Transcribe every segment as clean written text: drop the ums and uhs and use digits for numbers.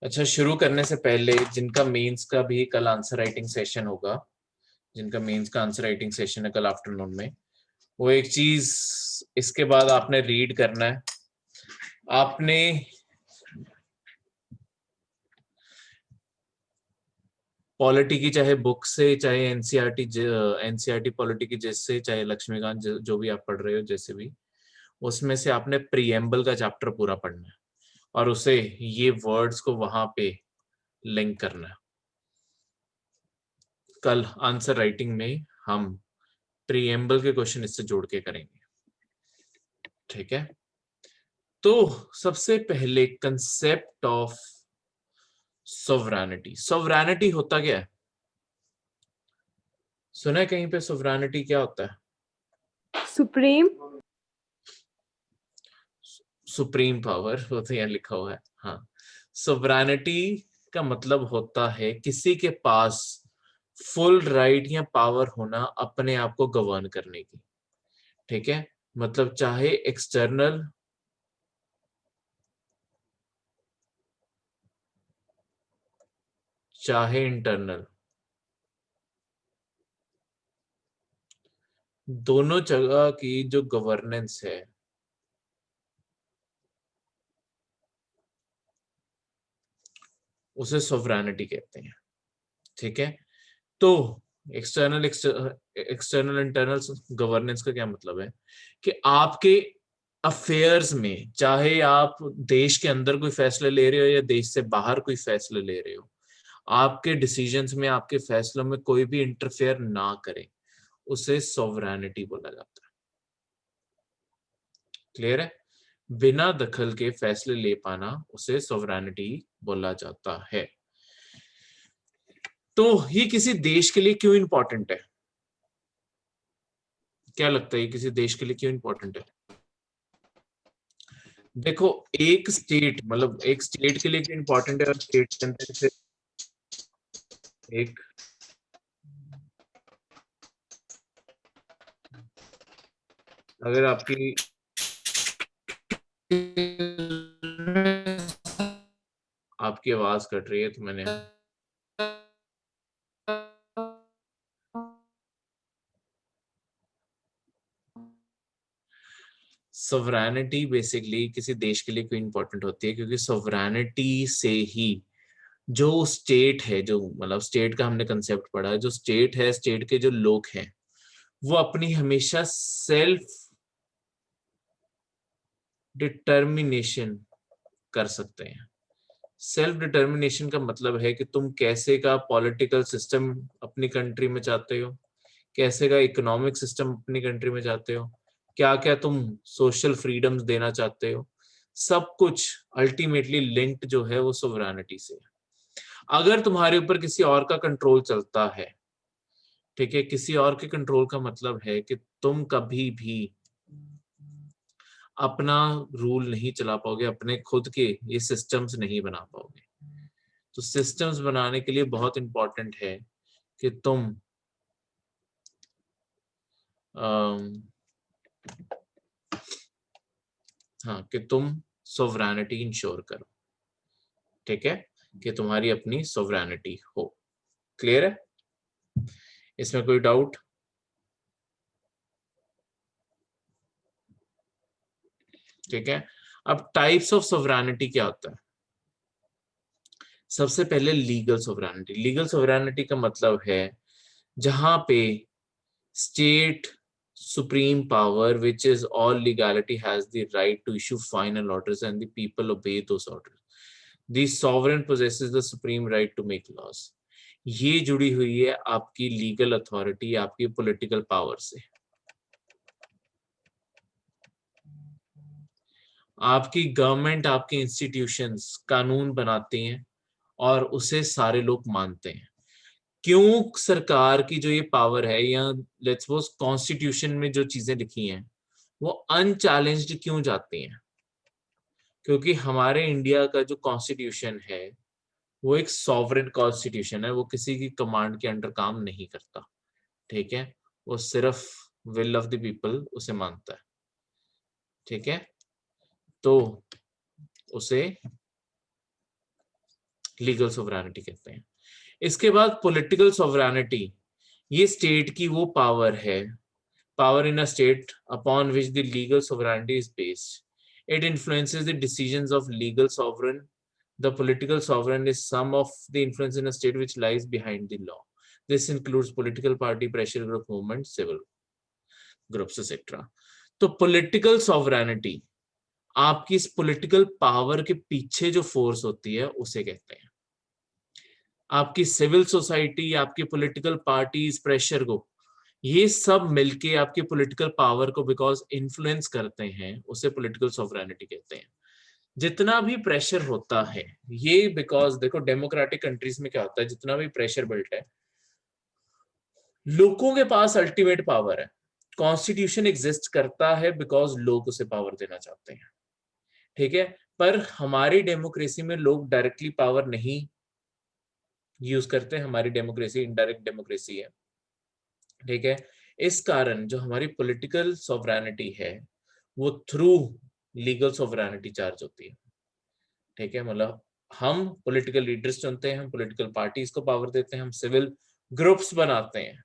अच्छा, शुरू करने से पहले जिनका मेंस का भी कल आंसर राइटिंग सेशन होगा, जिनका मेंस का आंसर राइटिंग सेशन है कल आफ्टरनून में, वो एक चीज इसके बाद आपने रीड करना है। आपने पॉलिटी की चाहे बुक से, चाहे एनसीईआरटी पॉलिटी की जिससे, चाहे लक्ष्मीकांत जो भी आप पढ़ रहे हो जैसे भी, उसमें से आपने प्रीएम्बल का चैप्टर पूरा पढ़ना है और उसे ये वर्ड्स को वहां पे लिंक करना है। कल आंसर राइटिंग में हम प्रीएम्बल के क्वेश्चन इससे जोड़ के करेंगे, ठीक है। तो सबसे पहले कंसेप्ट ऑफ सोवरेनिटी। सोवरेनिटी होता क्या है? सुना है कहीं पे सोवरेनिटी क्या होता है? सुप्रीम सुप्रीम पावर, वो तो यहाँ लिखा हुआ है। हाँ, सोवरेनिटी का मतलब होता है किसी के पास फुल राइट या पावर होना अपने आप को गवर्न करने की, ठीक है। मतलब चाहे एक्सटर्नल चाहे इंटरनल, दोनों जगह की जो गवर्नेंस है उसे सोवरेनिटी कहते हैं, ठीक है। तो एक्सटर्नल इंटरनल गवर्नेंस का क्या मतलब है कि आपके अफेयर्स में, चाहे आप देश के अंदर कोई फैसले ले रहे हो या देश से बाहर कोई फैसले ले रहे हो, आपके डिसीजंस में, आपके फैसलों में कोई भी इंटरफेयर ना करे, उसे सोवरेनिटी बोला जाता है। क्लियर है? बिना दखल के फैसले ले पाना उसे सोवरेनिटी बोला जाता है। तो ये किसी देश के लिए क्यों इंपॉर्टेंट है? क्या लगता है ये किसी देश के लिए क्यों इंपॉर्टेंट है? देखो, एक स्टेट, मतलब एक स्टेट के लिए क्यों इंपॉर्टेंट है और स्टेट के अंदर से एक अगर आपकी आपकी आवाज कट रही है तो मैंने सोवरेनिटी बेसिकली किसी देश के लिए क्यों इंपॉर्टेंट होती है, क्योंकि सोवरेनिटी से ही जो स्टेट है, जो मतलब स्टेट का हमने कंसेप्ट पढ़ा है, जो स्टेट है, स्टेट के जो लोग हैं, वो अपनी हमेशा सेल्फ डिटर्मिनेशन कर सकते हैं। सेल्फ डिटर्मिनेशन का मतलब है कि तुम कैसे का पॉलिटिकल सिस्टम अपनी कंट्री में चाहते हो, कैसे का इकोनॉमिक सिस्टम अपनी कंट्री में चाहते हो, क्या क्या तुम सोशल फ्रीडम्स देना चाहते हो, सब कुछ अल्टीमेटली लिंक्ड जो है वो सोवरेनिटी से है। अगर तुम्हारे ऊपर किसी और का कंट्रोल चलता है, ठीक है, किसी और के कंट्रोल का मतलब है कि तुम कभी भी अपना रूल नहीं चला पाओगे, अपने खुद के ये सिस्टम्स नहीं बना पाओगे। तो सिस्टम्स बनाने के लिए बहुत इंपॉर्टेंट है कि तुम हाँ, कि तुम सोवरेनिटी इंश्योर करो, ठीक है, कि तुम्हारी अपनी सोवरेनिटी हो। क्लियर है? इसमें कोई डाउट? ठीक है। अब टाइप्स ऑफ सोवरेनिटी क्या होता है? सबसे पहले लीगल सोवरेनिटी। लीगल सोवरेनिटी का मतलब है जहां पे state supreme power, which is all legality, has the right to issue final orders and the people obey those orders. The sovereign possesses the supreme right to make laws. ये जुड़ी हुई है आपकी लीगल अथॉरिटी, आपकी political power से। आपकी government, आपके institutions कानून बनाते हैं और उसे सारे लोग मानते हैं। क्यों सरकार की जो ये पावर है, या लेट्स सपोज कॉन्स्टिट्यूशन में जो चीजें लिखी हैं वो अनचैलेंज्ड क्यों जाती हैं? क्योंकि हमारे इंडिया का जो कॉन्स्टिट्यूशन है वो एक सॉवरेन कॉन्स्टिट्यूशन है, वो किसी की कमांड के अंडर काम नहीं करता, ठीक है। वो सिर्फ विल ऑफ द पीपल उसे मानता है, ठीक है। तो उसे लीगल सोवरेनिटी कहते हैं। इसके बाद पॉलिटिकल सोवरेनिटी, ये स्टेट की वो पावर है, power in a state upon which the legal sovereignty is based. It influences the decisions of legal sovereign. The political sovereign is some of the influence in a state which lies behind the law. This includes political party, pressure group movement, civil groups, etc. तो political sovereignty आपकी इस political power के पीछे जो force होती है उसे कहते हैं। आपकी सिविल सोसाइटी, आपकी पॉलिटिकल पार्टीज, प्रेशर ग्रुप, ये सब मिलके आपकी पॉलिटिकल पावर को बिकॉज इन्फ्लुएंस करते हैं, उसे पॉलिटिकल सॉवरेनिटी कहते हैं। जितना भी प्रेशर होता है ये, बिकॉज देखो डेमोक्रेटिक कंट्रीज में क्या होता है, जितना भी प्रेशर बिल्ट है, लोगों के पास अल्टीमेट पावर है। कॉन्स्टिट्यूशन एग्जिस्ट करता है बिकॉज लोग उसे पावर देना चाहते हैं, ठीक है। पर हमारी डेमोक्रेसी में लोग डायरेक्टली पावर नहीं यूज करते हैं, हमारी डेमोक्रेसी इनडायरेक्ट डेमोक्रेसी है, ठीक है। इस कारण जो हमारी पॉलिटिकल सॉवरेनिटी है वो थ्रू लीगल सॉवरेनिटी चार्ज होती है, ठीक है। मतलब हम पॉलिटिकल लीडर्स चुनते हैं, हम पॉलिटिकल पार्टीज को पावर देते हैं, हम सिविल ग्रुप्स बनाते हैं,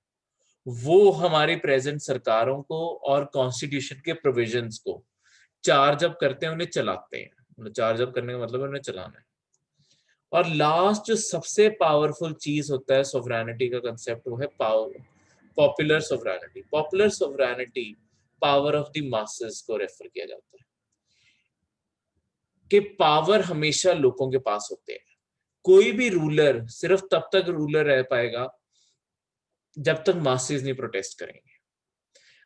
वो हमारी प्रेजेंट सरकारों को और कॉन्स्टिट्यूशन के प्रोविजंस को चार्ज अप करते हैं, उन्हें चलाते हैं। मतलब चार्ज अप करने का मतलब उन्हें चलाना है। और लास्ट जो सबसे पावरफुल चीज होता है सोवरेनिटी का कंसेप्ट, वो है power, popular sovereignty. Popular sovereignty power of the masses को रेफर किया जाता है, कि पावर हमेशा लोगों के पास होते हैं। कोई भी रूलर सिर्फ तब तक रूलर रह पाएगा जब तक मासेस नहीं प्रोटेस्ट करेंगे।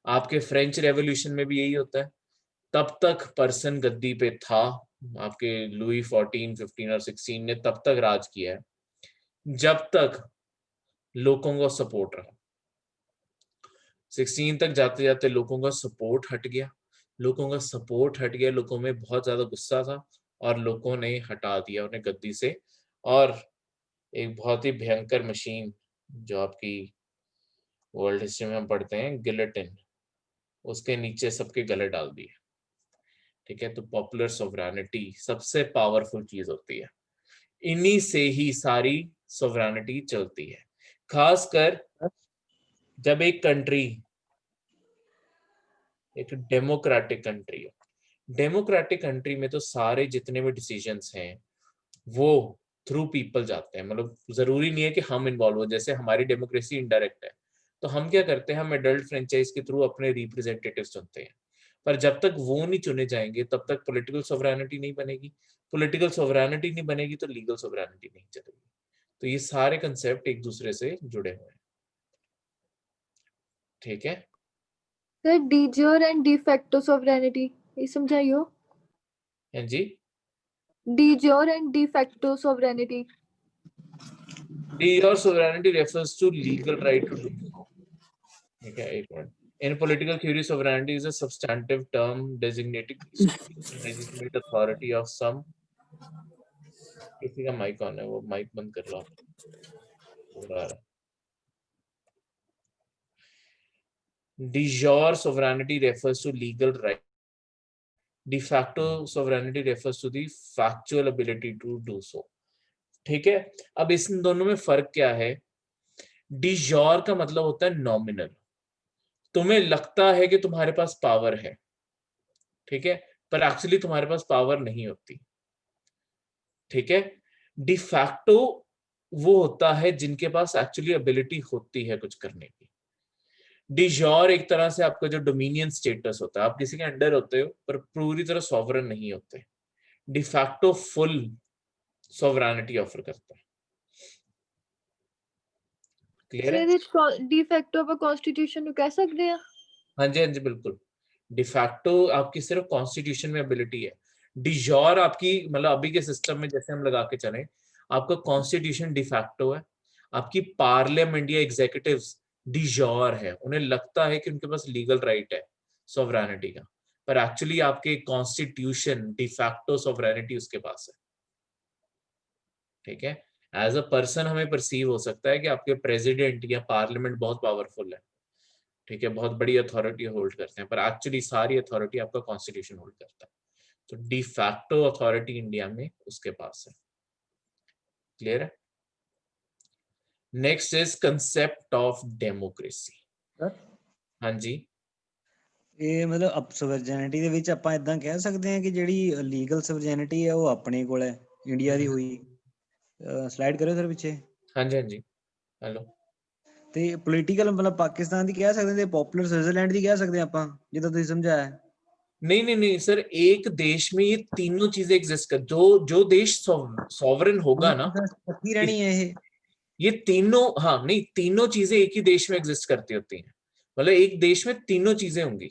आपके फ्रेंच रेवोल्यूशन में भी यही होता है, तब तक पर्सन गद्दी पे था, आपके लुई 14, 15 और 16 ने तब तक राज किया है जब तक लोगों का सपोर्ट रहा। 16 तक जाते जाते लोगों का सपोर्ट हट गया, लोगों का सपोर्ट हट गया, लोगों में बहुत ज्यादा गुस्सा था और लोगों ने हटा दिया उन्हें गद्दी से, और एक बहुत ही भयंकर मशीन जो आपकी वर्ल्ड हिस्ट्री में हम पढ़ते हैं, गिलेटिन, उसके नीचे सबके गले डाल दिए, ठीक है। तो पॉपुलर सोवरेनिटी सबसे पावरफुल चीज होती है, इन्हीं से ही सारी सोवरेनिटी चलती है। खासकर जब एक कंट्री एक डेमोक्रेटिक कंट्री हो, डेमोक्रेटिक कंट्री में तो सारे जितने भी डिसीजंस हैं वो थ्रू पीपल जाते हैं। मतलब जरूरी नहीं है कि हम इन्वॉल्व हो, जैसे हमारी डेमोक्रेसी इनडायरेक्ट है, तो हम क्या करते हैं, हम एडल्ट फ्रेंचाइज के थ्रू अपने रिप्रेजेंटेटिव्स चुनते हैं। पर जब तक वो नहीं चुने जाएंगे तब तक पॉलिटिकल सोवरेनिटी नहीं बनेगी, पॉलिटिकल सोवरेनिटी नहीं बनेगी तो लीगल सोवरेनिटी नहीं चलेगी। तो ये सारे कंसेप्ट एक दूसरे से जुड़े हुए हैं, ठीक है। Sir de jure and de facto sovereignty ये समझाइयो। हाँ जी, de jure and de facto sovereignty. de jure sovereignty refers to legal right to do so, ठीक है। एक minute. In political theory, sovereignty is a substantive term designating exclusive legitimate authority of some। किसी का mic on है, वो mic बंद कर लो आप, हो रहा है। De jure sovereignty refers to legal right. De facto sovereignty refers to the factual ability to do so, ठीक है। अब इन दोनों में फर्क क्या है? डी जॉर का मतलब होता है नॉमिनल, तुम्हें लगता है कि तुम्हारे पास पावर है, ठीक है, पर एक्चुअली तुम्हारे पास पावर नहीं होती, ठीक है। डिफैक्टो वो होता है जिनके पास एक्चुअली एबिलिटी होती है कुछ करने की। डिजोर एक तरह से आपका जो डोमिनियन स्टेटस होता है, आप किसी के अंडर होते हो पर पूरी तरह सॉवरन नहीं होते। डिफैक्टो फुल सॉवरेनिटी ऑफर करता है, क्लियर है? सर डी फैक्टो ਆਪਾਂ कॉन्स्टिट्यूशन ਨੂੰ ਕਹਿ ਸਕਦੇ ਆ? हाँ जी, हाँ जी, बिल्कुल। डिफैक्टो आपकी सिर्फ कॉन्स्टिट्यूशन में एबिलिटी है, डिजोर आपकी मतलब अभी के सिस्टम में जैसे हम लगा के चले, आपका कॉन्स्टिट्यूशन डिफैक्टो है, आपकी पार्लियामेंट या एग्जीक्यूटिव्स डिजोर है, उन्हें लगता है कि उनके पास लीगल राइट है सॉवरेनिटी का, पर एक्चुअली आपके कॉन्स्टिट्यूशन डिफैक्टो सॉवरेनिटी उसके पास है, ठीक है। एज अ पर्सन हमें परसीव हो सकता है कि आपके प्रेसिडेंट या पार्लियामेंट बहुत पावरफुल है, ठीक है, बहुत बड़ी अथॉरिटी होल्ड करते हैं, पर एक्चुअली सारी अथॉरिटी आपका कॉन्स्टिट्यूशन होल्ड करता है। तो डी फैक्टो अथॉरिटी इंडिया में उसके पास है, क्लियर है? Next is concept of democracy. हाँ जी, ਇਹ ਮਤਲਬ ਅਪ ਸਵਰਜੈਨਿਟੀ ਦੇ ਵਿੱਚ ਆਪਾਂ ਇਦਾਂ ਕਹਿ ਸਕਦੇ ਹਾਂ ਕਿ ਜਿਹੜੀ ਲੀਗਲ ਸਵਰਜੈਨਿਟੀ ਹੈ ਉਹ ਆਪਣੇ ਕੋਲ ਹੈ ਇੰਡੀਆ ਦੀ ਹੋਈ। ਸਲਾਈਡ ਕਰਿਓ ਸਰ ਪਿੱਛੇ। हाँ जी, हाँ जी, हेलो। ਤੇ ਪੋਲੀਟੀਕਲ ਮਤਲਬ ਪਾਕਿਸਤਾਨ ਦੀ ਕਹਿ ਸਕਦੇ ਤੇ ਪॉपुलर ਸਵਿਟਜ਼ਰਲੈਂਡ ਦੀ ਕਹਿ ਸਕਦੇ ਆਪਾਂ ਜਿੱਦਾਂ ਤੁਸੀਂ ਸਮਝਾਇਆ। नहीं नहीं नहीं सर, एक देश में ये तीनों चीजें एग्जिस्ट कर, जो जो देश सॉवरन होगा ना, पक्की रहनी है ये तीनों, हाँ नहीं, तीनों चीजें एक ही देश में एग्जिस्ट करती होती हैं, मतलब एक देश में तीनों चीजें होंगी।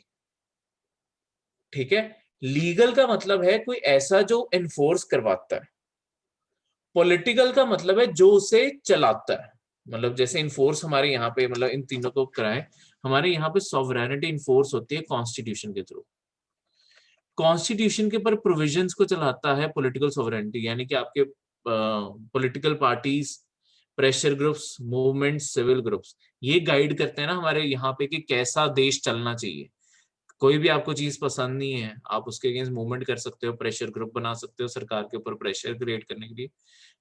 ठीक है? लीगल का मतलब है कोई ऐसा जो एनफोर्स करवाता है, पॉलिटिकल का मतलब है जो उसे चलाता है, मतलब जैसे इन्फोर्स हमारे यहाँ पे, मतलब इन तीनों को कराए, हमारे यहाँ पे सॉवरेनिटी इन्फोर्स होती है कॉन्स्टिट्यूशन के थ्रू। कॉन्स्टिट्यूशन के पर प्रोविजंस को चलाता है पॉलिटिकल सॉवरेनिटी, यानी कि आपके political parties, pressure groups, movements, civil groups, ये गाइड करते हैं ना हमारे यहाँ पे कि कैसा देश चलना चाहिए। कोई भी आपको चीज पसंद नहीं है, आप उसके अगेंस्ट मूवमेंट कर सकते हो, प्रेशर ग्रुप बना सकते हो सरकार के ऊपर प्रेशर क्रिएट करने के लिए।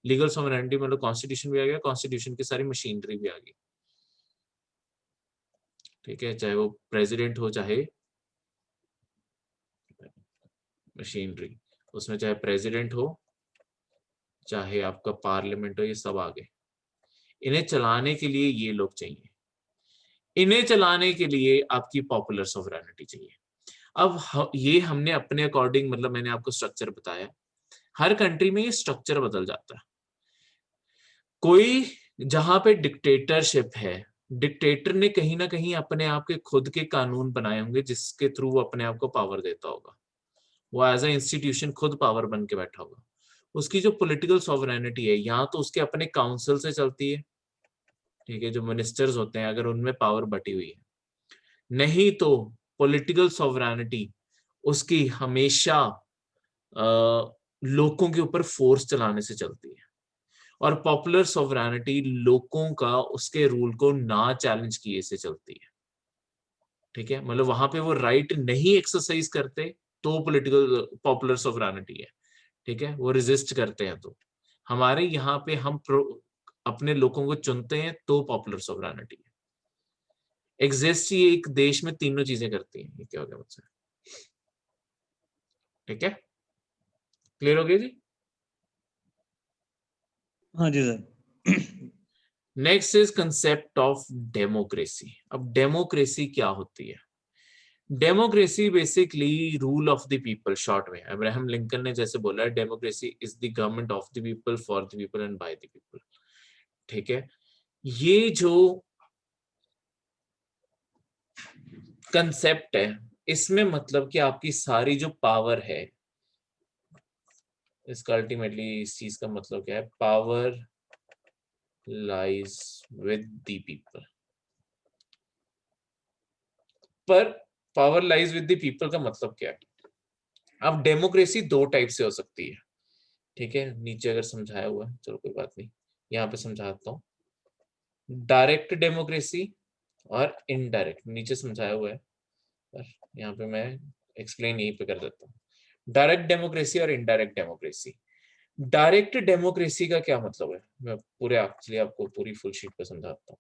लीगल सॉवरेनिटी मतलब कॉन्स्टिट्यूशन भी आ गया, कॉन्स्टिट्यूशन की सारी मशीनरी भी आ गई। ठीक है, चाहे वो प्रेसिडेंट हो, चाहे मशीनरी, उसमें चाहे प्रेसिडेंट हो, चाहे आपका पार्लियामेंट हो, ये सब आ गए। इन्हें चलाने के लिए ये लोग चाहिए, इन्हें चलाने के लिए आपकी पॉपुलर सॉवरेनिटी चाहिए। अब ये हमने अपने अकॉर्डिंग, मतलब मैंने आपको स्ट्रक्चर बताया, हर कंट्री में ये स्ट्रक्चर बदल जाता है। कोई जहां पे डिक्टेटरशिप है, डिक्टेटर ने कहीं ना कहीं अपने आप के खुद के कानून बनाए होंगे जिसके थ्रू वो अपने आप को पावर देता होगा, वो एज ए इंस्टीट्यूशन खुद पावर बन के बैठा होगा। उसकी जो पॉलिटिकल सॉवरेनिटी है, यहाँ तो उसके अपने काउंसिल से चलती है, ठीक है, जो मिनिस्टर्स होते हैं अगर उनमें पावर बटी हुई है, नहीं तो पॉलिटिकल सॉवरेनिटी उसकी हमेशा लोगों के ऊपर फोर्स चलाने से चलती है, और पॉपुलर सॉवरेनिटी लोगों का उसके रूल को ना चैलेंज किए से चलती है। ठीक है, मतलब वहां पे वो राइट नहीं एक्सरसाइज करते तो पॉलिटिकल पॉपुलर सॉवरेनिटी है। ठीक है, वो रेजिस्ट करते हैं तो। हमारे यहाँ पे हम अपने लोगों को चुनते हैं तो पॉपुलर सॉवरेनिटी है। एग्जिस्ट ये एक देश में तीनों चीजें करती हैं। ये क्या हो गया मुझसे? ठीक है, क्लियर हो गया जी? हाँ जी sir. Next is concept of democracy. अब डेमोक्रेसी क्या होती है? Democracy basically rule of the people, short में अब्राहम लिंकन ने जैसे बोला है, democracy is the government of the people, for the people and by the people. ठीक है, ये जो कंसेप्ट है, इसमें मतलब कि आपकी सारी जो पावर है, इसका अल्टीमेटली इस चीज का मतलब क्या है? Power lies with the people. पर power lies with the people का मतलब क्या है? अब डेमोक्रेसी दो टाइप से हो सकती है। ठीक है, नीचे अगर समझाया हुआ है, चलो कोई बात नहीं, यहाँ पे समझाता हूँ। डायरेक्ट डेमोक्रेसी और इनडायरेक्ट, नीचे समझाया हुआ है पर यहाँ पे मैं एक्सप्लेन यहीं पे कर देता हूँ। डायरेक्ट डेमोक्रेसी और इनडायरेक्ट डेमोक्रेसी। डायरेक्ट डेमोक्रेसी का क्या मतलब है, मैं पूरे एक्चुअली आपको पूरी फुल शीट पे समझाता हूँ।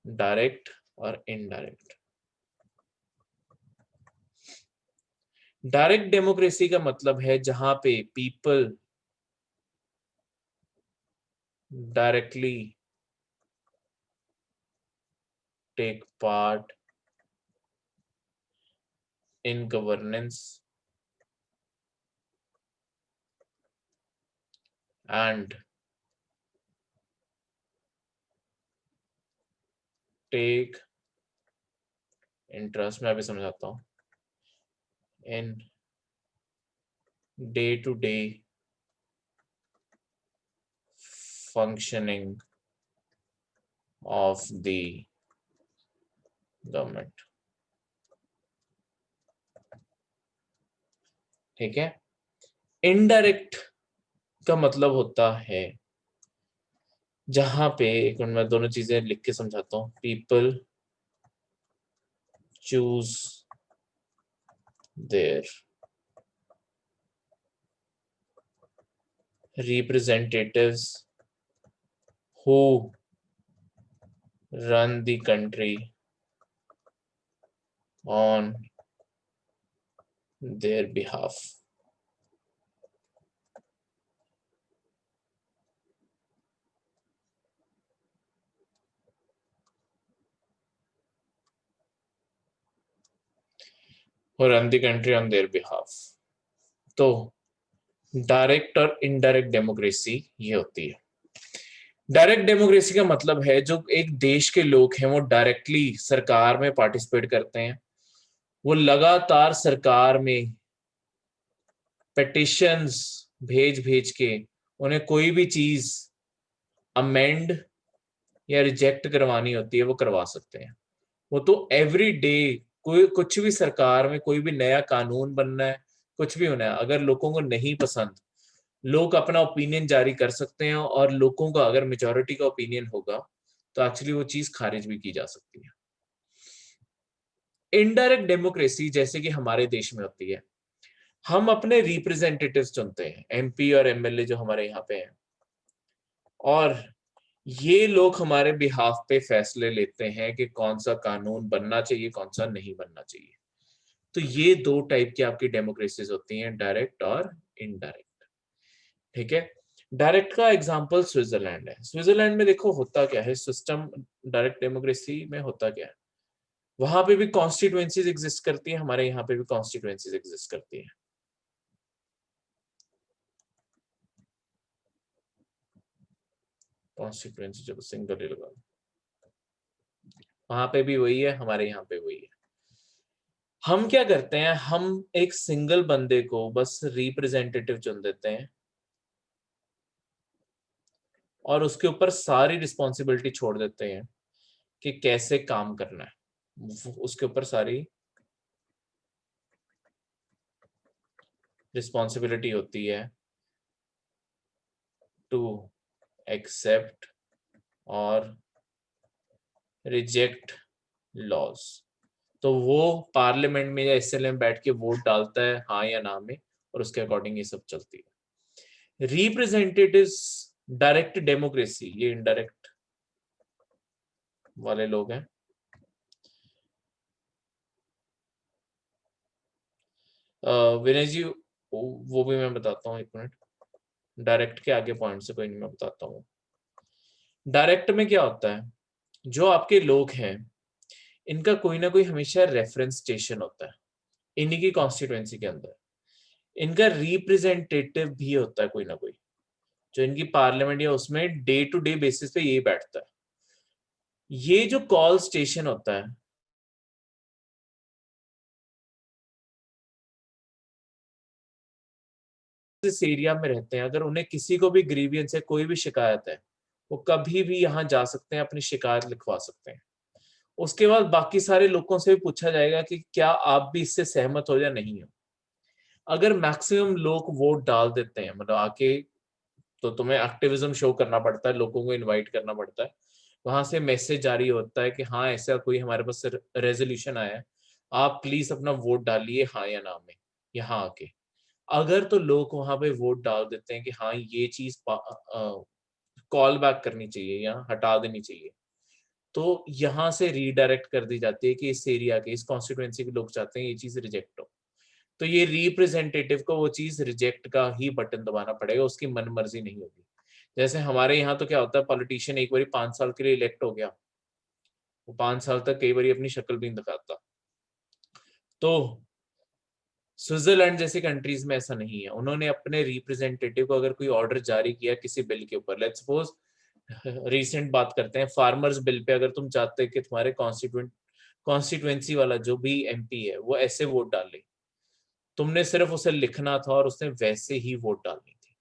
डायरेक्ट और इनडायरेक्ट। डायरेक्ट डेमोक्रेसी का मतलब है जहां पे people directly take part in governance and take interest, मैं अभी समझाता हूँ, in day to day functioning of the government। ठीक है, इनडायरेक्ट का मतलब होता है जहां पे, एक मिनट मैं दोनों चीजें लिख के समझाता हूँ। People choose their representatives who run the country on their behalf. Who run the country on their behalf. तो डायरेक्ट और इनडायरेक्ट डेमोक्रेसी ये होती है। डायरेक्ट डेमोक्रेसी का मतलब है जो एक देश के लोग हैं वो डायरेक्टली सरकार में पार्टिसिपेट करते हैं, वो लगातार सरकार में पेटिशंस भेज भेज के उन्हें कोई भी चीज अमेंड या रिजेक्ट करवानी होती है वो करवा सकते हैं। वो तो एवरी डे कोई कुछ भी सरकार में कोई भी नया कानून बनना है, कुछ भी होना है, अगर लोगों को नहीं पसंद, लोग अपना ओपिनियन जारी कर सकते हैं और लोगों का अगर मेजॉरिटी का ओपिनियन होगा तो एक्चुअली वो चीज खारिज भी की जा सकती है। इनडायरेक्ट डेमोक्रेसी जैसे कि हमारे देश में होती है, हम अपने रिप्रेजेंटेटिव्स चुनते हैं, एमपी और एमएलए जो हमारे यहाँ पे हैं, और ये लोग हमारे बिहाफ पे फैसले लेते हैं कि कौन सा कानून बनना चाहिए, कौन सा नहीं बनना चाहिए। तो ये दो टाइप की आपकी डेमोक्रेसीज होती हैं, डायरेक्ट और इनडायरेक्ट। ठीक है, डायरेक्ट का एग्जांपल स्विट्जरलैंड है। स्विट्जरलैंड में देखो होता क्या है, सिस्टम डायरेक्ट डेमोक्रेसी में होता क्या है, वहां पे भी कॉन्स्टिट्यूएंसीज एग्जिस्ट करती है, हमारे यहाँ पे भी कॉन्स्टिट्यूएंसीज एग्जिस्ट करती है। कॉन्स्टिट्यूएंसी जब सिंगल लगा, वहां पे भी वही है, हमारे यहाँ पे वही है। हम क्या करते हैं, हम एक सिंगल बंदे को बस रिप्रेजेंटेटिव चुन देते हैं और उसके ऊपर सारी रिस्पॉन्सिबिलिटी छोड़ देते हैं कि कैसे काम करना है, उसके ऊपर सारी रिस्पॉन्सिबिलिटी होती है टू एक्सेप्ट और रिजेक्ट लॉज। तो वो पार्लियामेंट में या असेंबली में बैठ के वोट डालता है हाँ या ना में, और उसके अकॉर्डिंग ये सब चलती है। रिप्रेजेंटेटिव्स डायरेक्ट डेमोक्रेसी, ये इनडायरेक्ट वाले लोग हैं। विनय जी वो भी मैं बताता हूँ, एक मिनट, डायरेक्ट के आगे पॉइंट से कोई नहीं, मैं बताता हूँ। डायरेक्ट में क्या होता है, जो आपके लोग हैं इनका कोई ना कोई हमेशा रेफरेंस स्टेशन होता है इन्हीं की कॉन्स्टिट्यूएंसी के अंदर, इनका रिप्रेजेंटेटिव भी होता है कोई ना कोई, जो इनकी पार्लियामेंट या उसमें डे टू डे बेसिस पे यही बैठता है। ये जो कॉल स्टेशन होता है, इस एरिया में रहते हैं, अगर उन्हें किसी को भी ग्रीवियंस है, कोई भी शिकायत है, वो कभी भी यहाँ जा सकते हैं, अपनी शिकायत लिखवा सकते हैं। उसके बाद बाकी सारे लोगों से भी पूछा जाएगा कि क्या आप भी इससे सहमत हो या नहीं हो। अगर मैक्सिमम लोग वोट डाल देते हैं, मतलब आके, तो तुम्हें एक्टिविज्म शो करना पड़ता है, लोगों को इनवाइट करना पड़ता है, वहां से मैसेज जारी होता है कि हाँ ऐसा कोई हमारे पास रेजोल्यूशन आया है, आप प्लीज अपना वोट डालिए हाँ या ना में यहाँ आके। अगर तो लोग वहां पे वोट डाल देते हैं कि हाँ ये चीज कॉल बैक करनी चाहिए या हटा देनी चाहिए, तो यहाँ से रीडायरेक्ट कर दी जाती है कि इस एरिया के, इस कॉन्स्टिट्यूएंसी के लोग चाहते हैं ये चीज रिजेक्ट हो, तो ये रिप्रेजेंटेटिव को वो चीज रिजेक्ट का ही बटन दबाना पड़ेगा, उसकी मन मर्जी नहीं होगी। जैसे हमारे यहाँ तो क्या होता है, पॉलिटिशियन एक बार 5 साल के लिए इलेक्ट हो गया, वो 5 साल तक कई बार अपनी शक्ल भी नहीं दिखाता। तो स्विट्जरलैंड जैसी कंट्रीज में ऐसा नहीं है, उन्होंने अपने रिप्रेजेंटेटिव को अगर कोई ऑर्डर जारी किया किसी बिल के ऊपर, लेट्स सपोज रिसेंट बात करते हैं फार्मर्स बिल पे, अगर तुम चाहते कि तुम्हारे कॉन्स्टिट्यूएंसी वाला जो भी एमपी है वो ऐसे वोट डाले, तुमने सिर्फ उसे लिखना था और उसने वैसे ही वोट डालनी थी।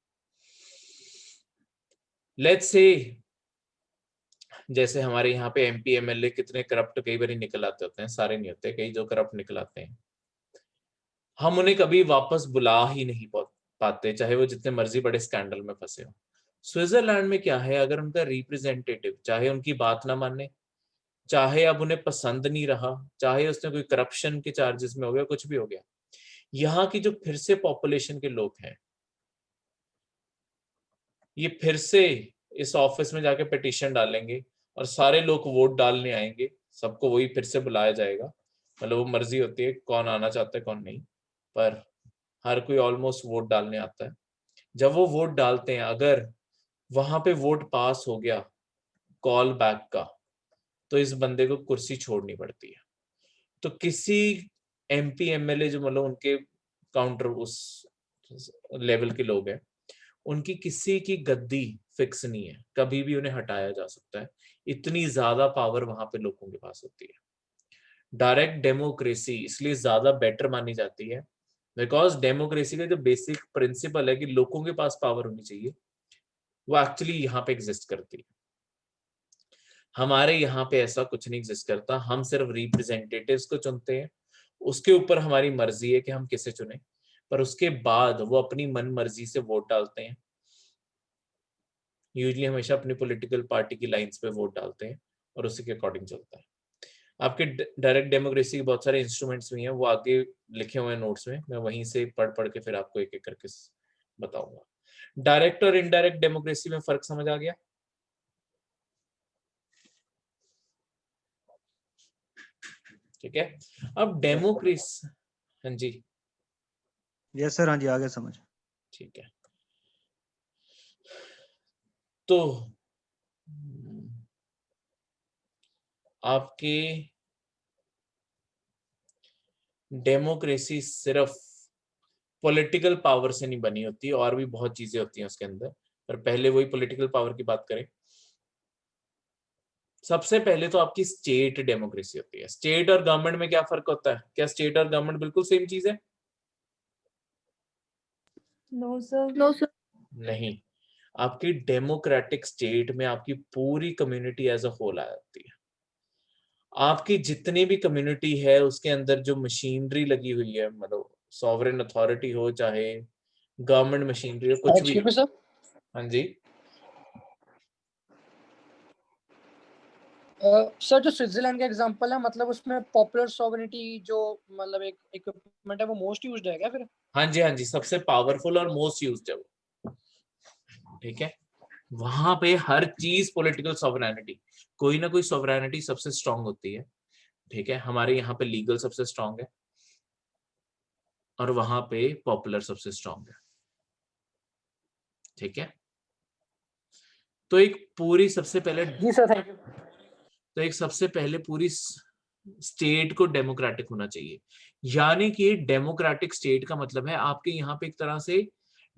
लेट्स से जैसे हमारे यहाँ पे एमपी एमएलए कितने करप्ट कई बार निकल आते होते हैं, सारे नहीं होते, कई जो करप्ट निकल आते हैं, हम उन्हें कभी वापस बुला ही नहीं पाते, चाहे वो जितने मर्जी बड़े स्कैंडल में फंसे हो। स्विट्जरलैंड में क्या है, अगर उनका रिप्रेजेंटेटिव चाहे उनकी बात ना माने, चाहे अब उन्हें पसंद नहीं रहा, चाहे उसने कोई करप्शन के चार्जेस में हो गया, कुछ भी हो गया, यहाँ की जो फिर से पॉपुलेशन के लोग हैं, ये फिर से इस ऑफिस में जाके पिटीशन डालेंगे और सारे लोग वोट डालने आएंगे, सबको वही फिर से बुलाया जाएगा। मतलब वो मर्जी होती है कौन आना चाहता है कौन नहीं, पर हर कोई ऑलमोस्ट वोट डालने आता है। जब वो वोट डालते हैं, अगर वहां पे वोट पास हो गया कॉल बैक का, तो इस बंदे को कुर्सी छोड़नी पड़ती है। तो किसी एमपी एमएलए जो मतलब उनके काउंटर उस लेवल के लोग हैं, उनकी किसी की गद्दी फिक्स नहीं है, कभी भी उन्हें हटाया जा सकता है, इतनी ज्यादा पावर वहां पे लोगों के पास होती है। डायरेक्ट डेमोक्रेसी इसलिए ज्यादा बेटर मानी जाती है बिकॉज डेमोक्रेसी का जो बेसिक प्रिंसिपल है कि लोगों के पास पावर होनी चाहिए, वो एक्चुअली यहाँ पे एग्जिस्ट करती है। हमारे यहाँ पे ऐसा कुछ नहीं एग्जिस्ट करता, हम सिर्फ रिप्रेजेंटेटिव्स को चुनते हैं, उसके ऊपर हमारी मर्जी है कि हम किसे चुने, पर उसके बाद वो अपनी मन मर्जी से वोट डालते हैं। यूजुअली हमेशा अपनी पॉलिटिकल पार्टी की लाइंस पे वोट डालते हैं और उसी के अकॉर्डिंग चलता है। आपके डायरेक्ट डेमोक्रेसी के बहुत सारे इंस्ट्रूमेंट्स भी हैं, वो आगे लिखे हुए हैं नोट्स में, मैं वहीं से पढ़ पढ़ के फिर आपको एक एक करके बताऊंगा। डायरेक्ट और इनडायरेक्ट डेमोक्रेसी में फर्क समझ आ गया? ठीक है, अब डेमोक्रेसी, हाँ जी यस सर, हाँ जी, आ गया समझ। ठीक है, तो आपकी डेमोक्रेसी सिर्फ पॉलिटिकल पावर से नहीं बनी होती, और भी बहुत चीजें होती हैं उसके अंदर, पर पहले वही पॉलिटिकल पावर की बात करें। सबसे पहले तो आपकी स्टेट डेमोक्रेसी होती है। स्टेट और गवर्नमेंट में क्या फर्क होता है? क्या स्टेट और गवर्नमेंट बिल्कुल सेम चीज है? No sir. नहीं, आपकी डेमोक्रेटिक स्टेट में आपकी पूरी कम्युनिटी एज अ होल आ जाती है। आपकी जितनी भी कम्युनिटी है उसके अंदर जो मशीनरी लगी हुई है, मतलब सॉवरेन अथॉरिटी हो चाहे गवर्नमेंट मशीनरी हो, कुछ भी हो। हाँ जी सर, जो स्विट्जरलैंड का एग्जांपल है, मतलब उसमें पॉपुलर सॉवरेनिटी जो मतलब एक इक्विपमेंट है, वो मोस्ट यूज्ड है क्या फिर? हाँ जी हाँ जी, सबसे पावरफुल और मोस्ट यूज्ड है वो। ठीक है, वहां पे हर चीज पॉलिटिकल सॉवरेनिटी, कोई ना कोई सॉवरेनिटी सबसे स्ट्रांग होती है। ठीक है, हमारे यहाँ पे लीगल सबसे स्ट्रांग है और वहां पे पॉपुलर सबसे स्ट्रांग है। ठीक है, तो एक पूरी सबसे पहले, जी सर, थैंक यू। तो एक सबसे पहले पूरी स्टेट को डेमोक्रेटिक होना चाहिए। यानी कि डेमोक्रेटिक स्टेट का मतलब है आपके यहाँ पे एक तरह से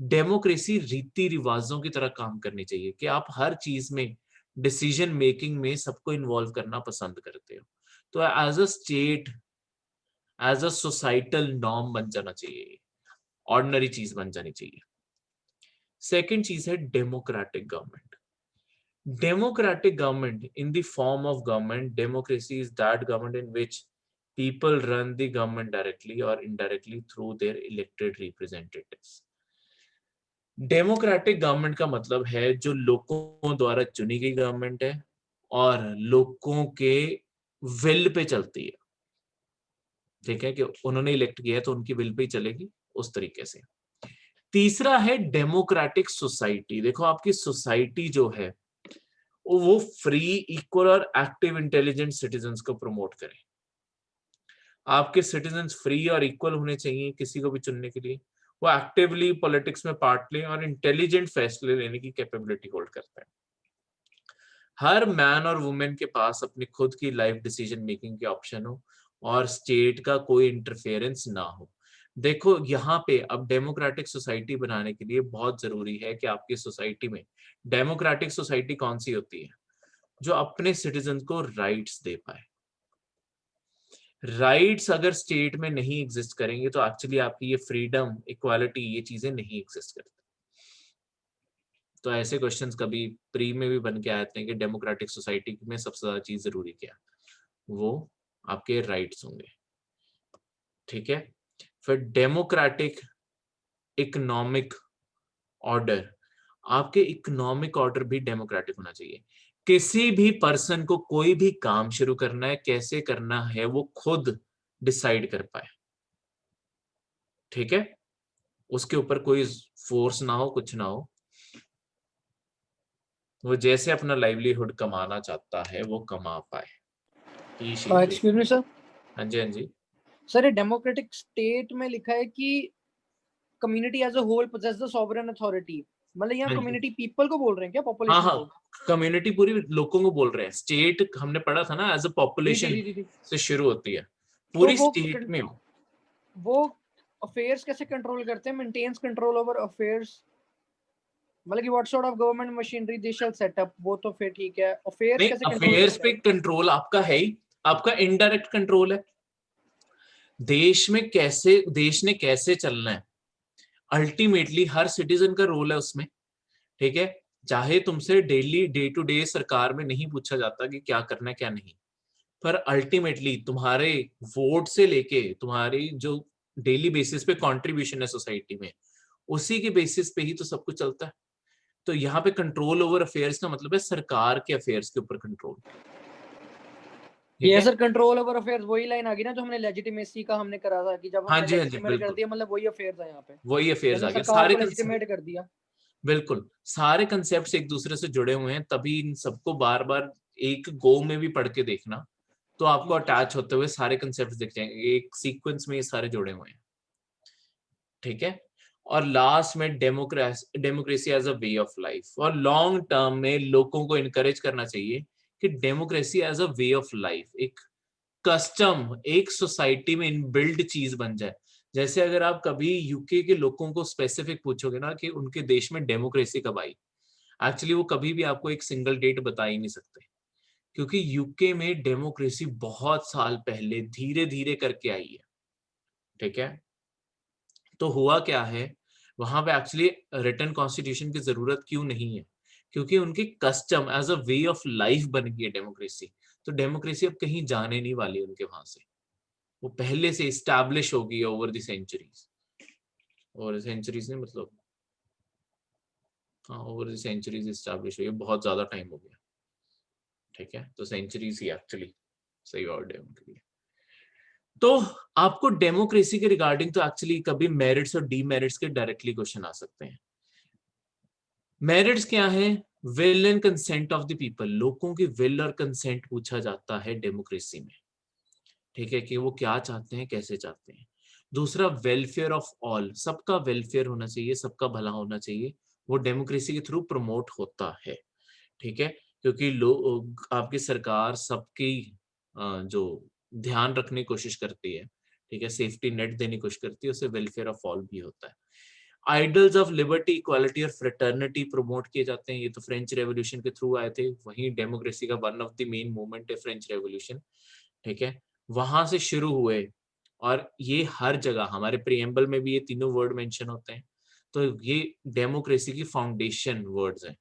डेमोक्रेसी रीति रिवाजों की तरह काम करनी चाहिए, कि आप हर चीज में डिसीजन मेकिंग में सबको इन्वॉल्व करना पसंद करते हो। तो as a state, as a societal norm बन जाना चाहिए, ऑर्डिनरी चीज बन जानी चाहिए। सेकेंड चीज है democratic government. Democratic government, in the form of government, democracy is that government in which people run the government directly or indirectly through their elected representatives. Democratic government का मतलब है जो लोगों द्वारा चुनी गई गवर्नमेंट है और लोगों के विल पे चलती है। ठीक है, कि उन्होंने इलेक्ट किया है तो उनकी विल पे ही चलेगी, उस तरीके से। तीसरा है डेमोक्रेटिक सोसाइटी। देखो आपकी सोसाइटी जो है वो फ्री, इक्वल और एक्टिव इंटेलिजेंट सिटीजन्स को प्रमोट करें। आपके सिटीजन्स फ्री और इक्वल होने चाहिए किसी को भी चुनने के लिए, वो एक्टिवली पॉलिटिक्स में पार्ट लें और इंटेलिजेंट फैसले लेने की कैपेबिलिटी होल्ड करते हैं। हर मैन और वुमेन के पास अपनी खुद की लाइफ डिसीजन मेकिंग के ऑप्शन हो और स्टेट का कोई इंटरफेरेंस ना हो। देखो यहाँ पे अब डेमोक्रेटिक सोसाइटी बनाने के लिए बहुत जरूरी है कि आपकी सोसाइटी में, डेमोक्रेटिक सोसाइटी कौन सी होती है? जो अपने सिटीजन को राइट्स दे पाए। राइट्स अगर स्टेट में नहीं एग्जिस्ट करेंगे तो एक्चुअली आपकी ये फ्रीडम, इक्वालिटी, ये चीजें नहीं एग्जिस्ट करती। तो ऐसे क्वेश्चंस कभी प्री में भी बन के आते हैं कि डेमोक्रेटिक सोसाइटी में सबसे ज्यादा चीज जरूरी क्या, वो आपके राइट्स होंगे। ठीक है, फिर डेमोक्रेटिक इकोनॉमिक ऑर्डर, आपके इकोनॉमिक ऑर्डर भी डेमोक्रेटिक होना चाहिए। किसी भी पर्सन को कोई भी काम शुरू करना है, कैसे करना है, वो खुद डिसाइड कर पाए। ठीक है, उसके ऊपर कोई फोर्स ना हो, कुछ ना हो, वो जैसे अपना लाइवलीहुड कमाना चाहता है वो कमा पाए। एक्सक्यूज मी सर, हाँ जी, हाँ जी। सर ये डेमोक्रेटिक स्टेट में लिखा है कि community as a whole possess the sovereign authority, मतलब यहाँ हाँ जी। कम्युनिटी पीपल को बोल रहे हैं क्या, हाँ पॉपुलेशन हाँ, को? कम्युनिटी पूरी लोगों को बोल रहे हैं। स्टेट हमने पढ़ा था ना, एज अ जी पॉपुलेशन जी जी जी। से शुरू होती है, तो पूरी स्टेट में। वो अफेयर्स कैसे कंट्रोल करते हैं, मेंटेन्स कंट्रोल ओवर अफेयर्स, मतलब कि what sort of government machinery they shall set up, वो तो फिर ठीक है, अफेयर्स नहीं, कैसे कंट्रोल अफेयर्स करते पे हैं? कंट्रोल आपका है ही, आपका इनडायरेक्ट कंट्रोल है। देश में कैसे, देश ने कैसे चलना है, अल्टीमेटली हर सिटीजन का रोल है उसमें। ठीक है, चाहे तुमसे डेली डे टू डे सरकार में नहीं पूछा जाता कि क्या करना है क्या नहीं, पर अल्टीमेटली तुम्हारे वोट से लेके तुम्हारी जो डेली बेसिस पे कंट्रीब्यूशन है सोसाइटी में, उसी के बेसिस पे ही तो सब कुछ चलता है। तो यहाँ पे कंट्रोल ओवर अफेयर्स का मतलब है सरकार के अफेयर्स के ऊपर कंट्रोल। ठीक ये है, सर कंट्रोल ओवर अफेयर्स वही लाइन आ गई ना जो हमने लेजिटिमेसी का हमने करा था, कि जब हाँ हमने जी, हाँ जी, लेजिटिमेट कर बिल्कुल दिया, मतलब वही अफेयर्स है यहाँ पे, वही कि अफेयर्स हमने आ गया। सरकार सारे को लेजिटिमेट कर दिया। बिल्कुल सारे कंसेप्ट एक दूसरे से जुड़े हुए हैं, तभी इन सबको बार बार एक गो में भी पढ़ के देखना, तो आपको अटैच होते हुए सारे कंसेप्ट दिख जाएंगे, एक सीक्वेंस में ये सारे जुड़े हुए हैं। ठीक है, और लास्ट में democracy as a way of life, और लॉन्ग टर्म में लोगों को इनकरेज करना चाहिए कि democracy as a way of life, एक कस्टम, एक सोसाइटी में इनबिल्ड चीज बन जाए। जैसे अगर आप कभी यूके के लोगों को स्पेसिफिक पूछोगे ना कि उनके देश में डेमोक्रेसी कब आई, एक्चुअली वो कभी भी आपको एक सिंगल डेट बता ही नहीं सकते, क्योंकि यूके में डेमोक्रेसी बहुत साल पहले धीरे धीरे करके आई है। ठीक है, तो हुआ क्या है, वहां पे एक्चुअली रिटन कॉन्स्टिट्यूशन की जरूरत क्यों नहीं है, क्योंकि उनकी custom as a way of life बन गई है डेमोक्रेसी। तो डेमोक्रेसी अब कहीं जाने नहीं वाली उनके वहां से, वो पहले से इस्टेब्लिश हो गई over the centuries, over centuries ने मतलब, हाँ ओवर द सेंचुरीज इस्टेब्लिश हुई है, बहुत ज्यादा टाइम हो गया। ठीक है, तो सेंचुरीज ही एक्चुअली सही वर्ड है उनके लिए। तो आपको डेमोक्रेसी के रिगार्डिंग तो एक्चुअली कभी मेरिट्स और डीमेरिट्स के डायरेक्टली क्वेश्चन आ सकते हैं। मेरिट्स क्या है, will and consent of the people, लोगों की विल और कंसेंट पूछा जाता है डेमोक्रेसी में। ठीक है, कि वो क्या चाहते हैं, कैसे चाहते हैं। दूसरा, वेलफेयर ऑफ ऑल, सबका वेलफेयर होना चाहिए, सबका भला होना चाहिए, वो डेमोक्रेसी के थ्रू प्रमोट होता है। ठीक है, क्योंकि लोग, आपकी सरकार सबकी जो ध्यान रखने की कोशिश करती है, ठीक है, सेफ्टी नेट देने की कोशिश करती है, उससे वेलफेयर ऑफ ऑल भी होता है। आइडल्स ऑफ लिबर्टी, इक्वालिटी और फ्रेटर्निटी प्रमोट किए जाते हैं, ये तो फ्रेंच रेवोल्यूशन के थ्रू आए थे, वहीं डेमोक्रेसी का one of the main movement है फ्रेंच रेवोल्यूशन। ठीक है, वहां से शुरू हुए, और ये हर जगह हमारे प्रीएम्बल में भी ये तीनों वर्ड मेंशन होते हैं, तो ये डेमोक्रेसी की फाउंडेशन वर्ड्स हैं।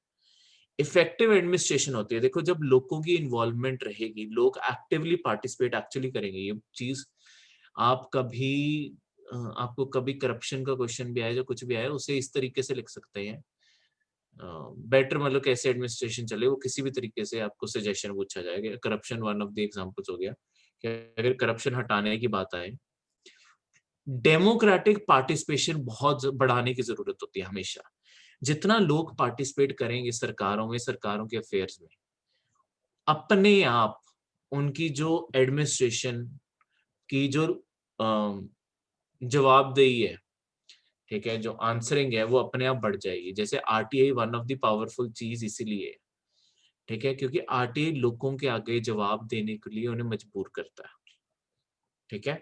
इफेक्टिव एडमिनिस्ट्रेशन होती है, देखो जब लोगों की इन्वॉल्वमेंट रहेगी, लोग एक्टिवली पार्टिसिपेट एक्चुअली करेंगे, ये चीज आप कभी आपको कभी करप्शन का क्वेश्चन भी आए, जो कुछ भी आए, उसे इस तरीके से लिख सकते हैं, बेटर मतलब कैसे एडमिनिस्ट्रेशन चले, वो किसी भी तरीके से आपको सजेशन पूछा जाएगा। Corruption one of the examples हो गया, कि अगर करप्शन हटाने की बात आए, डेमोक्रेटिक पार्टिसिपेशन बहुत बढ़ाने की जरूरत होती है हमेशा। जितना लोग पार्टिसिपेट करेंगे सरकारों में, सरकारों के अफेयर्स में, अपने आप उनकी जो एडमिनिस्ट्रेशन की जो जवाबदेही है, ठीक है, जो आंसरिंग है, वो अपने आप बढ़ जाएगी। जैसे RTI one of the powerful चीज इसीलिए है, ठीक है, क्योंकि आरटीआई लोगों के आगे जवाब देने के लिए उन्हें मजबूर करता है। ठीक है,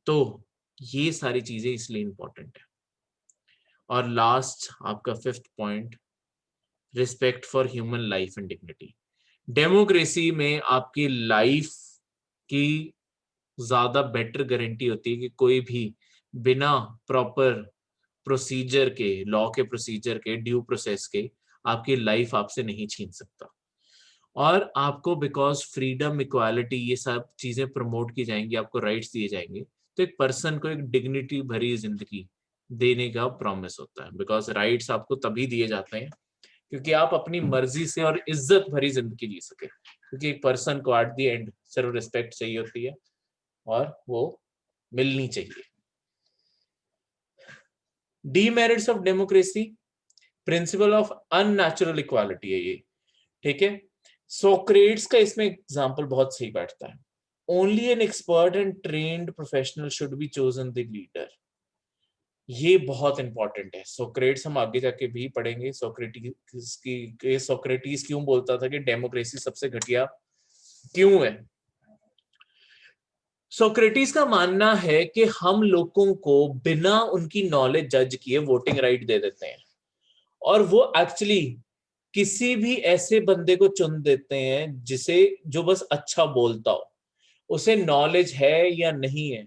तो ये सारी चीजें इसलिए इंपॉर्टेंट है। और लास्ट आपका fifth point, respect for human life and dignity. Democracy में आपकी लाइफ की ज्यादा बेटर गारंटी होती है, कि कोई भी बिना प्रॉपर प्रोसीजर के, लॉ के प्रोसीजर के, ड्यू प्रोसेस के आपकी लाइफ आपसे नहीं छीन सकता। और आपको बिकॉज फ्रीडम, इक्वालिटी, ये सब चीजें प्रमोट की जाएंगी, आपको राइट्स दिए जाएंगे, तो एक पर्सन को एक डिग्निटी भरी जिंदगी देने का प्रॉमिस होता है। बिकॉज राइट्स आपको तभी दिए जाते हैं क्योंकि आप अपनी मर्जी से और इज्जत भरी जिंदगी जी सके, क्योंकि एक पर्सन को एट द एंड सिर्फ रिस्पेक्ट चाहिए होती है, और वो मिलनी चाहिए। Demerits of democracy, principle of unnatural equality है ये, ठीक है। सोक्रेट्स का इसमें एग्जांपल बहुत सही बैठता है। Only an expert and trained professional should be chosen the leader, ये बहुत इंपॉर्टेंट है। सोक्रेट्स हम आगे जाके भी पढ़ेंगे। सोक्रेटिस क्यों बोलता था कि डेमोक्रेसी सबसे घटिया क्यों है। सोक्रेटिस का मानना है कि हम लोगों को बिना उनकी नॉलेज जज किए वोटिंग राइट दे देते हैं, और वो एक्चुअली किसी भी ऐसे बंदे को चुन देते हैं जिसे जो बस अच्छा बोलता हो, उसे नॉलेज है या नहीं है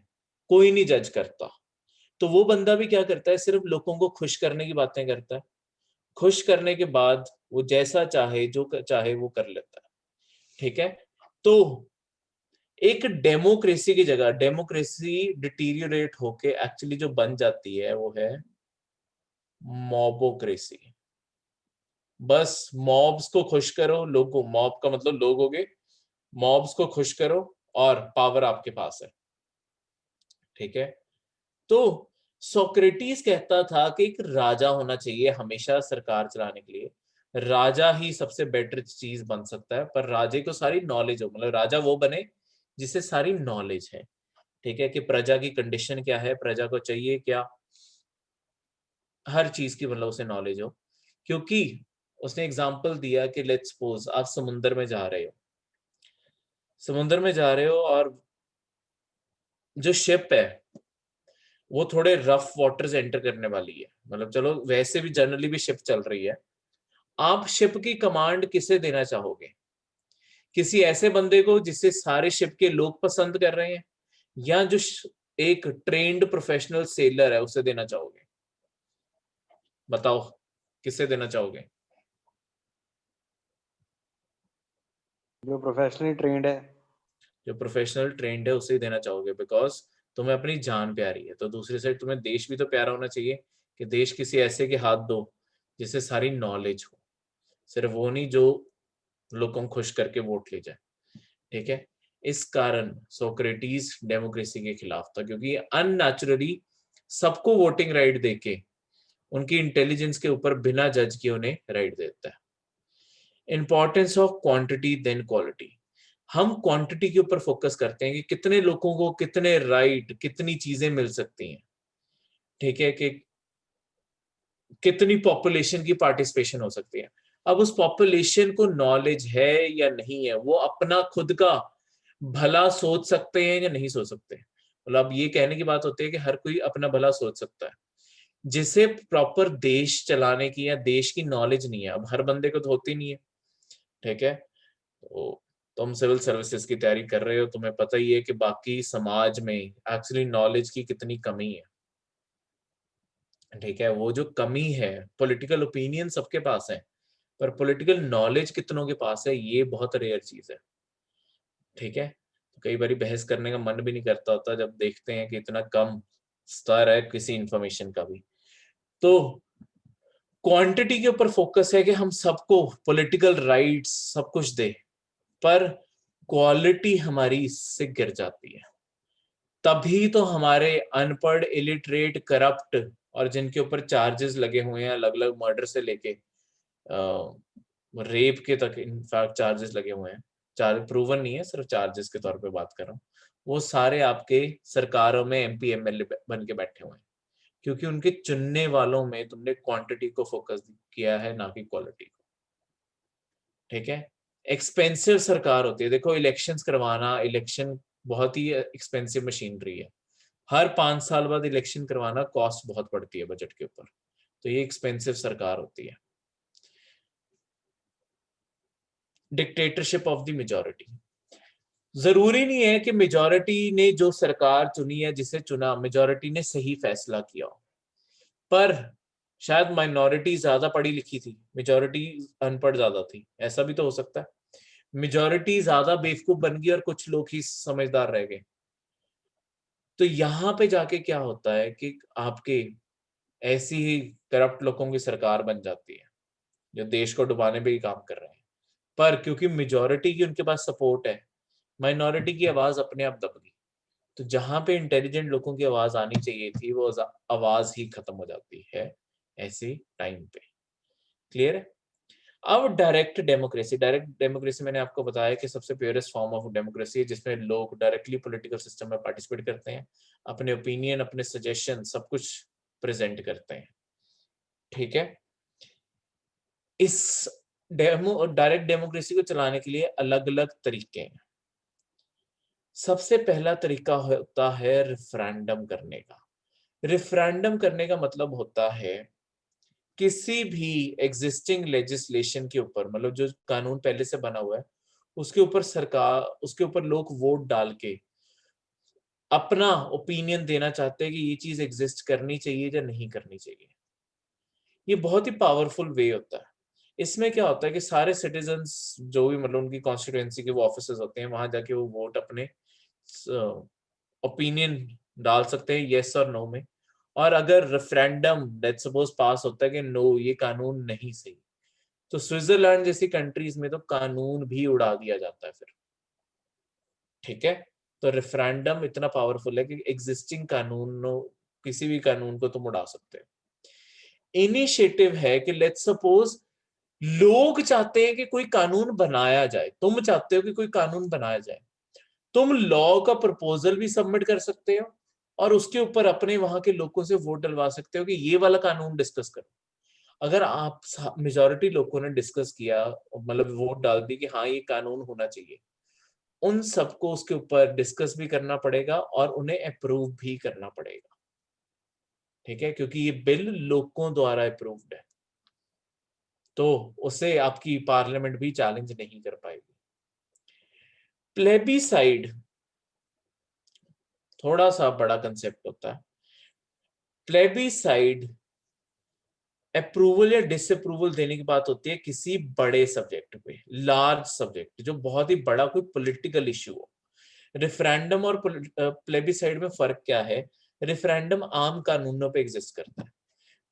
कोई नहीं जज करता। तो वो बंदा भी क्या करता है, सिर्फ लोगों को खुश करने की बातें करता है। खुश करने के बाद वो जैसा चाहे जो चाहे वो कर लेता है, ठीक है। तो एक डेमोक्रेसी की जगह डेमोक्रेसी डिटीरियोरेट होके एक्चुअली जो बन जाती है वो है मॉबोक्रेसी। बस मॉब्स को खुश करो, लोगों, मॉब का मतलब लोग हो गए, मॉब्स को खुश करो और पावर आपके पास है, ठीक है। तो सोक्रेटिस कहता था कि एक राजा होना चाहिए हमेशा सरकार चलाने के लिए, राजा ही सबसे बेटर चीज बन सकता है, पर राजे को सारी नॉलेज हो, मतलब राजा वो बने जिसे सारी नॉलेज है, ठीक है, कि प्रजा की कंडीशन क्या है, प्रजा को चाहिए क्या, हर चीज की मतलब उसे नॉलेज हो। क्योंकि उसने एग्जांपल दिया कि लेट्स सपोज आप समुंदर में जा रहे हो, समुंदर में जा रहे हो और जो शिप है वो थोड़े रफ वाटर्स एंटर करने वाली है, मतलब चलो वैसे भी जनरली भी शिप चल रही है, आप शिप की कमांड किसे देना चाहोगे? किसी ऐसे बंदे को जिसे सारे शिप के लोग पसंद कर रहे हैं, या जो एक ट्रेन्ड प्रोफेशनल सेलर है उसे देना चाहोगे? बताओ किसे देना चाहोगे? जो प्रोफेशनली ट्रेंड है। जो प्रोफेशनल ट्रेंड है उसे ही देना चाहोगे, बिकॉज तुम्हें अपनी जान प्यारी है। तो दूसरी साइड तुम्हें देश भी तो प्यारा होना चाहिए, कि देश किसी ऐसे के हाथ दो जिसे सारी नॉलेज हो, सिर्फ वो नहीं जो लोगों को खुश करके वोट ले जाए, ठीक है। इस कारण सोक्रेटिस डेमोक्रेसी के खिलाफ था, क्योंकि अननेचुरली सबको वोटिंग राइट देके उनकी इंटेलिजेंस के ऊपर बिना जज किए उन्हें राइट देता है। Importance of quantity than quality, हम क्वांटिटी के ऊपर फोकस करते हैं कि कितने लोगों को कितने राइट, कितनी चीजें मिल सकती हैं, ठीक है, कि कितनी पॉपुलेशन की पार्टिसिपेशन हो सकती है। अब उस पॉपुलेशन को नॉलेज है या नहीं है, वो अपना खुद का भला सोच सकते हैं या नहीं सोच सकते। मतलब अब ये कहने की बात होती है कि हर कोई अपना भला सोच सकता है, जिसे प्रॉपर देश चलाने की या देश की नॉलेज नहीं है, अब हर बंदे को तो होती नहीं है, ठीक है। तो तुम सिविल सर्विसेज की तैयारी कर रहे हो, तुम्हें पता ही है कि बाकी समाज में एक्चुअली नॉलेज की कितनी कमी है, ठीक है। वो जो कमी है, पॉलिटिकल ओपिनियन सबके पास है, पर पॉलिटिकल नॉलेज कितनों के पास है ये बहुत रेयर चीज है, ठीक है। तो कई बार बहस करने का मन भी नहीं करता होता जब देखते हैं कि इतना कम स्तर है किसी इंफॉर्मेशन का भी। तो क्वांटिटी के ऊपर फोकस है कि हम सबको पॉलिटिकल राइट्स सब कुछ दे, पर क्वालिटी हमारी इससे गिर जाती है। तभी तो हमारे अनपढ़, इलिटरेट, करप्ट और जिनके ऊपर चार्जेस लगे हुए हैं अलग अलग मर्डर से लेके रेप के तक इनफैक्ट चार्जेस लगे हुए हैं, चार्ज प्रूवन नहीं है, सिर्फ चार्जेस के तौर पे बात कर रहा हूँ, वो सारे आपके सरकारों में एमपी एमएलए बन के बैठे हुए हैं, क्योंकि उनके चुनने वालों में तुमने क्वांटिटी को फोकस किया है ना कि क्वालिटी को, ठीक है। एक्सपेंसिव सरकार होती है, देखो इलेक्शंस करवाना, इलेक्शन बहुत ही एक्सपेंसिव मशीनरी है, हर 5 साल बाद इलेक्शन करवाना कॉस्ट बहुत पड़ती है बजट के ऊपर, तो ये एक्सपेंसिव सरकार होती है। डिक्टेटरशिप ऑफ द मेजॉरिटी, जरूरी नहीं है कि मेजॉरिटी ने जो सरकार चुनी है, जिसे चुना, मेजॉरिटी ने सही फैसला किया हो, पर शायद माइनॉरिटी ज्यादा पढ़ी लिखी थी, मेजॉरिटी अनपढ़ ज्यादा थी, ऐसा भी तो हो सकता है। मेजॉरिटी ज्यादा बेवकूफ बन गई और कुछ लोग ही समझदार रह गए। तो यहाँ पे जाके क्या होता है कि आपके ऐसी ही करप्ट लोगों की सरकार बन जाती है जो देश को डुबाने पे ही काम कर रहे हैं, पर क्योंकि मेजॉरिटी की उनके पास सपोर्ट है, माइनॉरिटी की आवाज अपने आप दब गई। तो जहां पे इंटेलिजेंट लोगों की आवाज आनी चाहिए थी वो आवाज ही खत्म हो जाती है ऐसे टाइम पे। क्लियर है? अब डायरेक्ट डेमोक्रेसी मैंने आपको बताया कि सबसे प्योरेस्ट फॉर्म ऑफ डेमोक्रेसी है जिसमें लोग डायरेक्टली पॉलिटिकल सिस्टम में पार्टिसिपेट करते हैं, अपने ओपिनियन, अपने सजेशन सब कुछ प्रेजेंट करते हैं। ठीक है? इस डायरेक्ट डेमोक्रेसी को चलाने के लिए अलग अलग तरीके हैं। सबसे पहला तरीका होता है रेफरेंडम करने का। रेफरेंडम करने का मतलब होता है किसी भी एग्जिस्टिंग लेजिस्लेशन के ऊपर, मतलब जो कानून पहले से बना हुआ है उसके ऊपर सरकार, उसके ऊपर लोग वोट डाल के अपना ओपिनियन देना चाहते हैं कि ये चीज एग्जिस्ट करनी चाहिए या नहीं करनी चाहिए। ये बहुत ही पावरफुल वे होता है। इसमें क्या होता है कि सारे सिटीजन्स जो भी मतलब उनकी कॉन्स्टिट्यूएंसी के वो ऑफिसर्स होते हैं वहां जाके वो वोट अपने ओपिनियन डाल सकते हैं यस और नो में। और अगर रेफरेंडम लेट्स सपोज पास होता है कि नो ये कानून नहीं सही, तो स्विट्जरलैंड जैसी कंट्रीज में तो कानून भी उड़ा दिया जाता है फिर। ठीक है? तो रेफरेंडम इतना पावरफुल है कि एग्जिस्टिंग कानूनों, किसी भी कानून को तुम उड़ा सकते हो। इनिशिएटिव है कि लेट्स सपोज लोग चाहते हैं कि कोई कानून बनाया जाए, तुम चाहते हो कि कोई कानून बनाया जाए, तुम लॉ का प्रपोजल भी सबमिट कर सकते हो और उसके ऊपर अपने वहां के लोगों से वोट डलवा सकते हो कि ये वाला कानून डिस्कस करो। अगर आप मेजॉरिटी लोगों ने डिस्कस किया, मतलब वोट डाल दी कि हाँ ये कानून होना चाहिए, उन सबको उसके ऊपर डिस्कस भी करना पड़ेगा और उन्हें अप्रूव भी करना पड़ेगा। ठीक है? क्योंकि ये बिल लोगों द्वारा अप्रूव्ड है, तो उसे आपकी पार्लियामेंट भी चैलेंज नहीं कर पाएगी। प्लेबीसाइड थोड़ा सा बड़ा कंसेप्ट होता है। प्लेबीसाइड अप्रूवल या डिसअप्रूवल देने की बात होती है किसी बड़े सब्जेक्ट पे, लार्ज सब्जेक्ट जो बहुत ही बड़ा कोई पॉलिटिकल इश्यू हो। रेफरेंडम और प्लेबीसाइड में फर्क क्या है? रेफरेंडम आम कानूनों पे एग्जिस्ट करता है,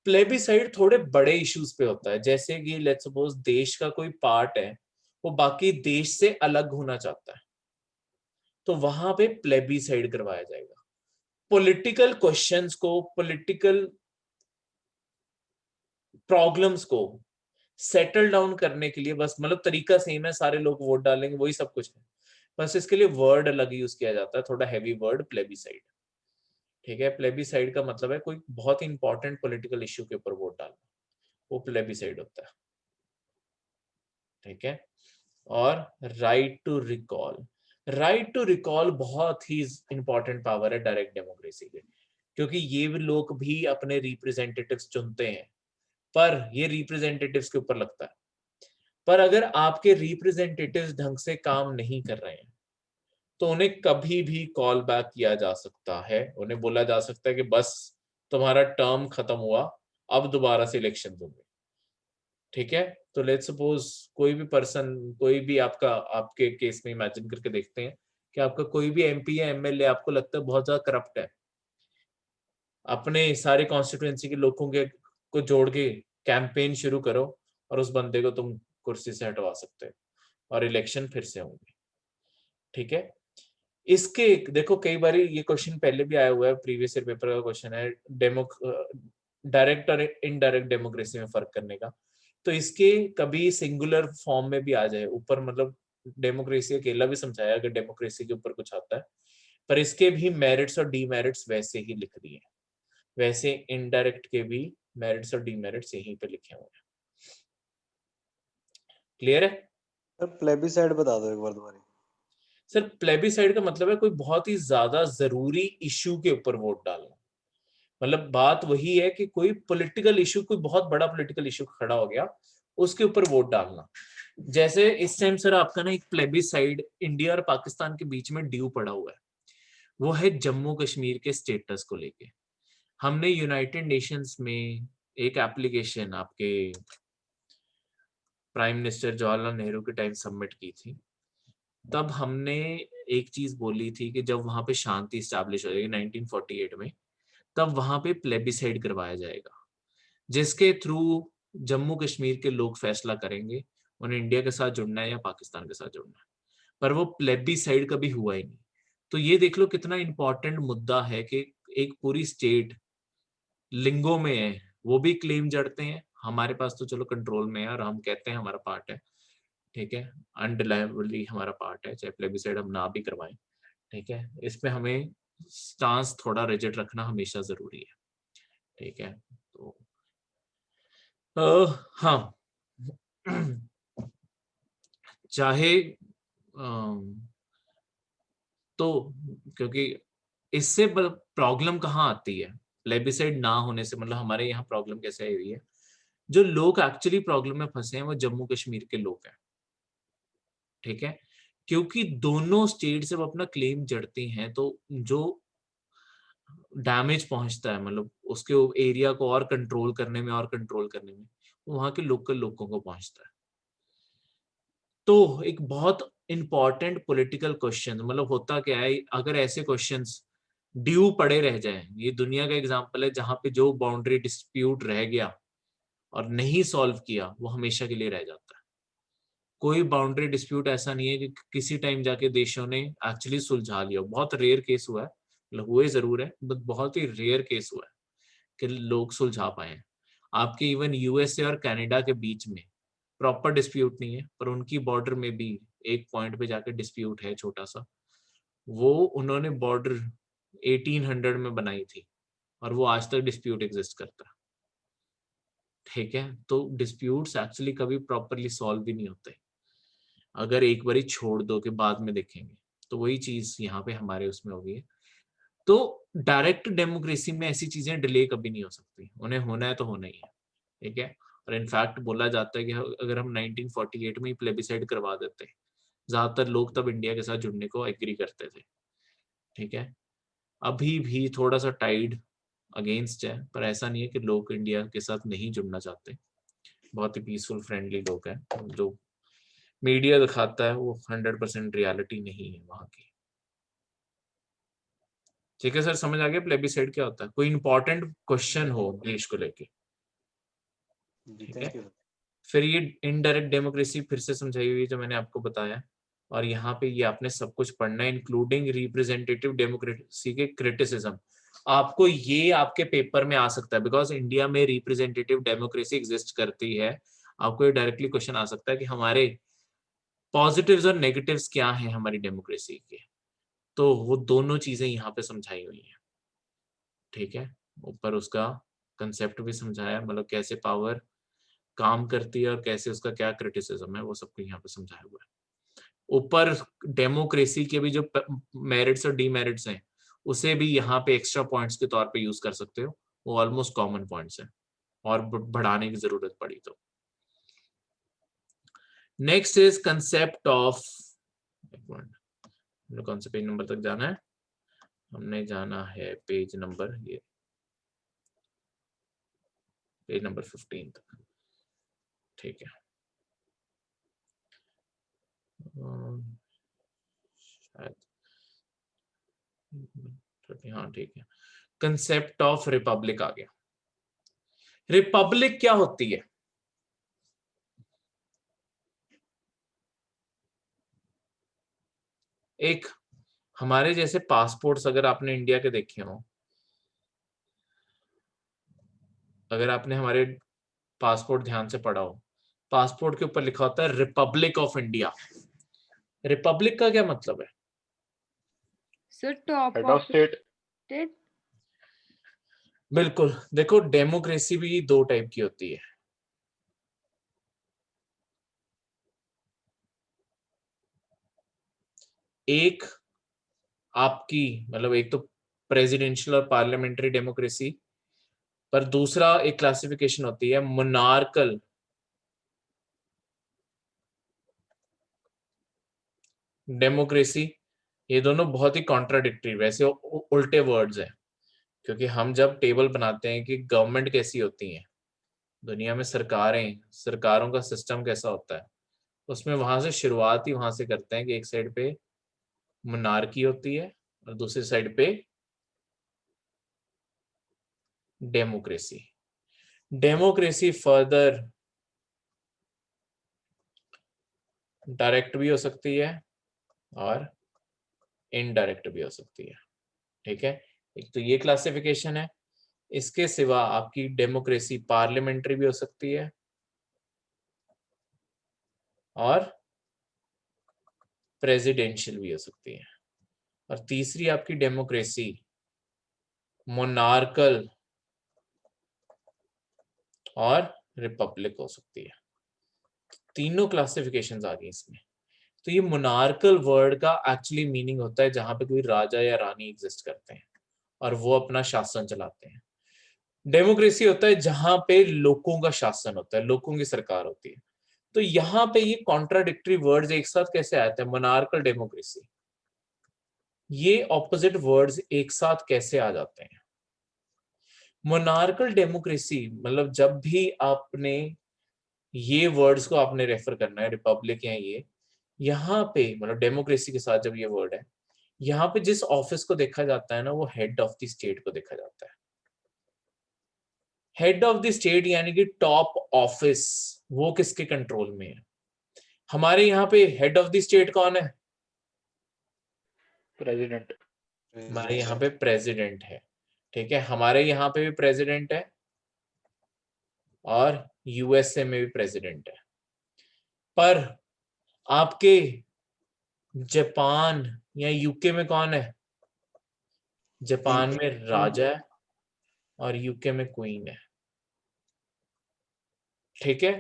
प्लेबीसाइड थोड़े बड़े इश्यूज पे होता है। जैसे कि लेट्स सपोज देश का कोई पार्ट है वो बाकी देश से अलग होना चाहता है, तो वहां पे प्लेबीसाइड करवाया जाएगा। पॉलिटिकल क्वेश्चंस को, पॉलिटिकल प्रॉब्लम्स को सेटल डाउन करने के लिए, बस मतलब तरीका सेम है, सारे लोग वोट डालेंगे, वही सब कुछ है, बस इसके लिए वर्ड अलग यूज किया जाता है, थोड़ा हैवी वर्ड, प्लेबीसाइड। ठीक है? प्लेबीसाइड का मतलब है कोई बहुत ही इंपॉर्टेंट पॉलिटिकल इश्यू के ऊपर वोट डालना, वो प्लेबीसाइड होता है। ठीक है? और right to recall, right to recall बहुत ही इंपॉर्टेंट पावर है डायरेक्ट डेमोक्रेसी के, क्योंकि ये भी लोग भी अपने रिप्रेजेंटेटिव्स चुनते हैं, पर ये रिप्रेजेंटेटिव्स के ऊपर लगता है। पर अगर आपके रिप्रेजेंटेटिव्स ढंग से काम नहीं कर रहे हैं तो उन्हें कभी भी कॉल बैक किया जा सकता है, उन्हें बोला जा सकता है कि बस तुम्हारा टर्म खत्म हुआ, अब दोबारा से इलेक्शन दूंगे। ठीक है? तो लेट्स सपोज कोई भी पर्सन, कोई भी आपका, आपके केस में इमेजिन करके देखते हैं कि आपका कोई भी एमपी या एमएलए आपको लगता है बहुत ज्यादा करप्ट है, अपने सारे कॉन्स्टिट्यूएंसी के लोगों के को जोड़ के कैंपेन शुरू करो और उस बंदे को तुम कुर्सी से हटवा सकते हो और इलेक्शन फिर से होंगे। ठीक है? इसके देखो कई बार ये क्वेश्चन पहले भी आया हुआ है, प्रीवियस ईयर पेपर का क्वेश्चन है, डायरेक्ट और इनडायरेक्ट डेमोक्रेसी में फर्क करने का। तो इसके कभी सिंगुलर फॉर्म में भी आ जाए ऊपर, मतलब डेमोक्रेसी अकेला भी समझाया अगर डेमोक्रेसी के ऊपर कुछ आता है, पर इसके भी मेरिट्स और डीमेरिट्स वैसे ही लिख दिए हैं, वैसे इनडायरेक्ट के भी मेरिट्स और डीमेरिट्स यहीं पे लिखे हुए हैं। क्लियर है? सर प्लेबीसाइड बता दो एक बार दोबारा। सर प्लेबीसाइड का मतलब है कोई बहुत ही ज्यादा जरूरी इश्यू के ऊपर वोट डालना, मतलब बात वही है कि कोई पॉलिटिकल इशू, कोई बहुत बड़ा पॉलिटिकल इशू खड़ा हो गया, उसके ऊपर वोट डालना। जैसे इस टाइम सर आपका ना एक प्लेबीसाइड इंडिया और पाकिस्तान के बीच में ड्यू पड़ा हुआ है, वो है जम्मू कश्मीर के स्टेटस को लेके। हमने यूनाइटेड नेशंस में एक एप्लीकेशन आपके प्राइम मिनिस्टर जवाहरलाल नेहरू के टाइम सबमिट की थी। तब हमने एक चीज बोली थी कि जब वहां पे शांति स्टैब्लिश हो जाएगी 1948 में, तब वहां पे प्लेबीसाइड करवाया जाएगा जिसके थ्रू जम्मू कश्मीर के लोग फैसला करेंगे उन्हें इंडिया के साथ जुड़ना है या पाकिस्तान के साथ जुड़ना है। पर वो प्लेबीसाइड कभी हुआ ही नहीं, तो ये देख लो कितना इंपॉर्टेंट मुद्दा है कि एक पूरी स्टेट लिंगो में है, वो भी क्लेम जड़ते हैं। हमारे पास तो चलो कंट्रोल में है और हम कहते हैं हमारा पार्ट है, ठीक है, अनडिलाइबली हमारा पार्ट है, चाहे प्लेबिसाइड हम ना भी करवाएं, ठीक है। इसमें हमें स्टांस थोड़ा रिजिड रखना हमेशा जरूरी है, ठीक है। तो हाँ चाहे तो क्योंकि इससे प्रॉब्लम कहाँ आती है प्लेबिसाइड ना होने से, मतलब हमारे यहाँ प्रॉब्लम कैसे आई हुई है, जो लोग एक्चुअली प्रॉब्लम में फंसे हैं वो जम्मू कश्मीर के लोग हैं, ठीक है। क्योंकि दोनों स्टेट जब अपना क्लेम जड़ती हैं तो जो डैमेज पहुंचता है, मतलब उसके एरिया को और कंट्रोल करने में वहां के लोकल लोगों को पहुंचता है। तो एक बहुत इंपॉर्टेंट पॉलिटिकल क्वेश्चन, मतलब होता क्या है अगर ऐसे क्वेश्चंस ड्यू पड़े रह जाएं, ये दुनिया का एग्जांपल है जहां पे जो बाउंड्री डिस्प्यूट रह गया और नहीं सॉल्व किया वो हमेशा के लिए रह जाता है। कोई बाउंड्री डिस्प्यूट ऐसा नहीं है कि किसी टाइम जाके देशों ने एक्चुअली सुलझा लिया, बहुत रेयर केस हुआ है, मतलब हुए जरूर है बट बहुत ही रेयर केस हुआ है कि लोग सुलझा पाए हैं। आपके इवन यूएसए और कनाडा के बीच में प्रॉपर डिस्प्यूट नहीं है, पर उनकी बॉर्डर में भी एक पॉइंट पे जाके डिस्प्यूट है छोटा सा, वो उन्होंने बॉर्डर 1800 में बनाई थी और वो आज तक डिस्प्यूट एग्जिस्ट करता है, ठीक है। तो डिस्प्यूट्स एक्चुअली कभी प्रॉपरली सॉल्व भी नहीं होते अगर एक बारी छोड़ दो कि बाद में देखेंगे, तो वही चीज यहाँ पे हमारे उसमें होगी। तो डायरेक्ट डेमोक्रेसी में ऐसी चीजें डिले कभी नहीं हो सकती, उन्हें होना है तो होना ही है, ठीक है। और इनफैक्ट बोला जाता है कि अगर हम 1948 में ही प्लेबिसाइड करवा देते, ज्यादातर लोग तब इंडिया के साथ जुड़ने को एग्री करते थे, ठीक है। अभी भी थोड़ा सा टाइड अगेंस्ट है, पर ऐसा नहीं है कि लोग इंडिया के साथ नहीं जुड़ना चाहते, बहुत ही पीसफुल फ्रेंडली लोग हैं। जो मीडिया दिखाता है वो 100% रियलिटी नहीं है वहां की, ठीक है सर। समझ आ गया प्लेबिसाइड क्या होता है? कोई इंपॉर्टेंट क्वेश्चन हो देश को लेके, ठीक है। फिर ये इनडायरेक्ट डेमोक्रेसी फिर से समझाई हुई जो मैंने आपको बताया, और यहाँ पे ये आपने सब कुछ पढ़ना है इंक्लूडिंग रिप्रेजेंटेटिव डेमोक्रेसी के क्रिटिसिज्म। आपको ये आपके पेपर में आ सकता है बिकॉज इंडिया में रिप्रेजेंटेटिव डेमोक्रेसी एग्जिस्ट करती है। आपको ये डायरेक्टली क्वेश्चन आ सकता है कि हमारे पॉजिटिव्स और नेगेटिव्स क्या हैं हमारी डेमोक्रेसी के, तो वो दोनों चीजें यहाँ पे समझाई हुई हैं, ठीक है। ऊपर उसका कंसेप्ट भी समझाया, मतलब कैसे पावर काम करती है और कैसे उसका क्या क्रिटिसिज्म है, वो सब यहाँ पे समझाया हुआ है। ऊपर डेमोक्रेसी के भी जो मेरिट्स और डीमेरिट्स हैं उसे भी यहाँ पे एक्स्ट्रा पॉइंट्स के तौर पे यूज कर सकते हो, वो ऑलमोस्ट कॉमन पॉइंट्स हैं और बढ़ाने की जरूरत पड़ी तो। नेक्स्ट इज कंसेप्ट ऑफ, कौन से पेज नंबर तक जाना है? हमने जाना है पेज नंबर, ये पेज नंबर 15 तक, ठीक है। शायद हाँ ठीक है। कंसेप्ट ऑफ रिपब्लिक आ गया। रिपब्लिक क्या होती है? एक हमारे जैसे पासपोर्ट्स अगर आपने इंडिया के देखे हो, अगर आपने हमारे पासपोर्ट ध्यान से पढ़ा हो, पासपोर्ट के ऊपर लिखा होता है रिपब्लिक ऑफ इंडिया। रिपब्लिक का क्या मतलब है? Sir top head of of state. State. बिल्कुल। देखो डेमोक्रेसी भी दो टाइप की होती है, एक आपकी मतलब एक तो प्रेसिडेंशियल और पार्लियामेंट्री डेमोक्रेसी, पर दूसरा एक क्लासिफिकेशन होती है मोनार्कल डेमोक्रेसी। ये दोनों बहुत ही कॉन्ट्राडिक्टरी, वैसे उल्टे वर्ड्स हैं, क्योंकि हम जब टेबल बनाते हैं कि गवर्नमेंट कैसी होती है दुनिया में, सरकारें, सरकारों का सिस्टम कैसा होता है, उसमें वहां से शुरुआत ही वहां से करते हैं कि एक साइड पे मोनार्की होती है और दूसरी साइड पे डेमोक्रेसी। डेमोक्रेसी फर्दर डायरेक्ट भी हो सकती है और इनडायरेक्ट भी हो सकती है। ठीक है, एक तो ये क्लासिफिकेशन है। इसके सिवा आपकी डेमोक्रेसी पार्लियामेंट्री भी हो सकती है और प्रेसिडेंशियल भी हो सकती है। और तीसरी आपकी डेमोक्रेसी मोनार्कल और रिपब्लिक हो सकती है। तीनों क्लासिफिकेशंस आ गई इसमें। तो ये मोनार्कल वर्ड का एक्चुअली मीनिंग होता है जहां पे कोई राजा या रानी एग्जिस्ट करते हैं और वो अपना शासन चलाते हैं। डेमोक्रेसी होता है जहां पे लोगों का शासन होता है, लोगों की सरकार होती है। तो यहाँ पे ये कॉन्ट्राडिक्टरी वर्ड्स एक साथ कैसे आते हैं? मोनार्कल डेमोक्रेसी, ये ऑपोजिट वर्ड्स एक साथ कैसे आ जाते हैं? मोनार्कल डेमोक्रेसी मतलब जब भी आपने ये वर्ड्स को आपने रेफर करना है, रिपब्लिक है ये, यहाँ पे मतलब डेमोक्रेसी के साथ जब ये वर्ड है, यहाँ पे जिस ऑफिस को देखा जाता है ना, वो हेड ऑफ द स्टेट को देखा जाता है। हेड ऑफ द स्टेट यानी कि टॉप ऑफिस, वो किसके कंट्रोल में है? हमारे यहाँ पे हेड ऑफ द स्टेट कौन है? प्रेसिडेंट। हमारे यहाँ पे प्रेसिडेंट है। ठीक है, हमारे यहाँ पे भी प्रेसिडेंट है और यूएसए में भी प्रेसिडेंट है। पर आपके जापान या यूके में कौन है? जापान में राजा है और यूके में क्वीन है। ठीक है,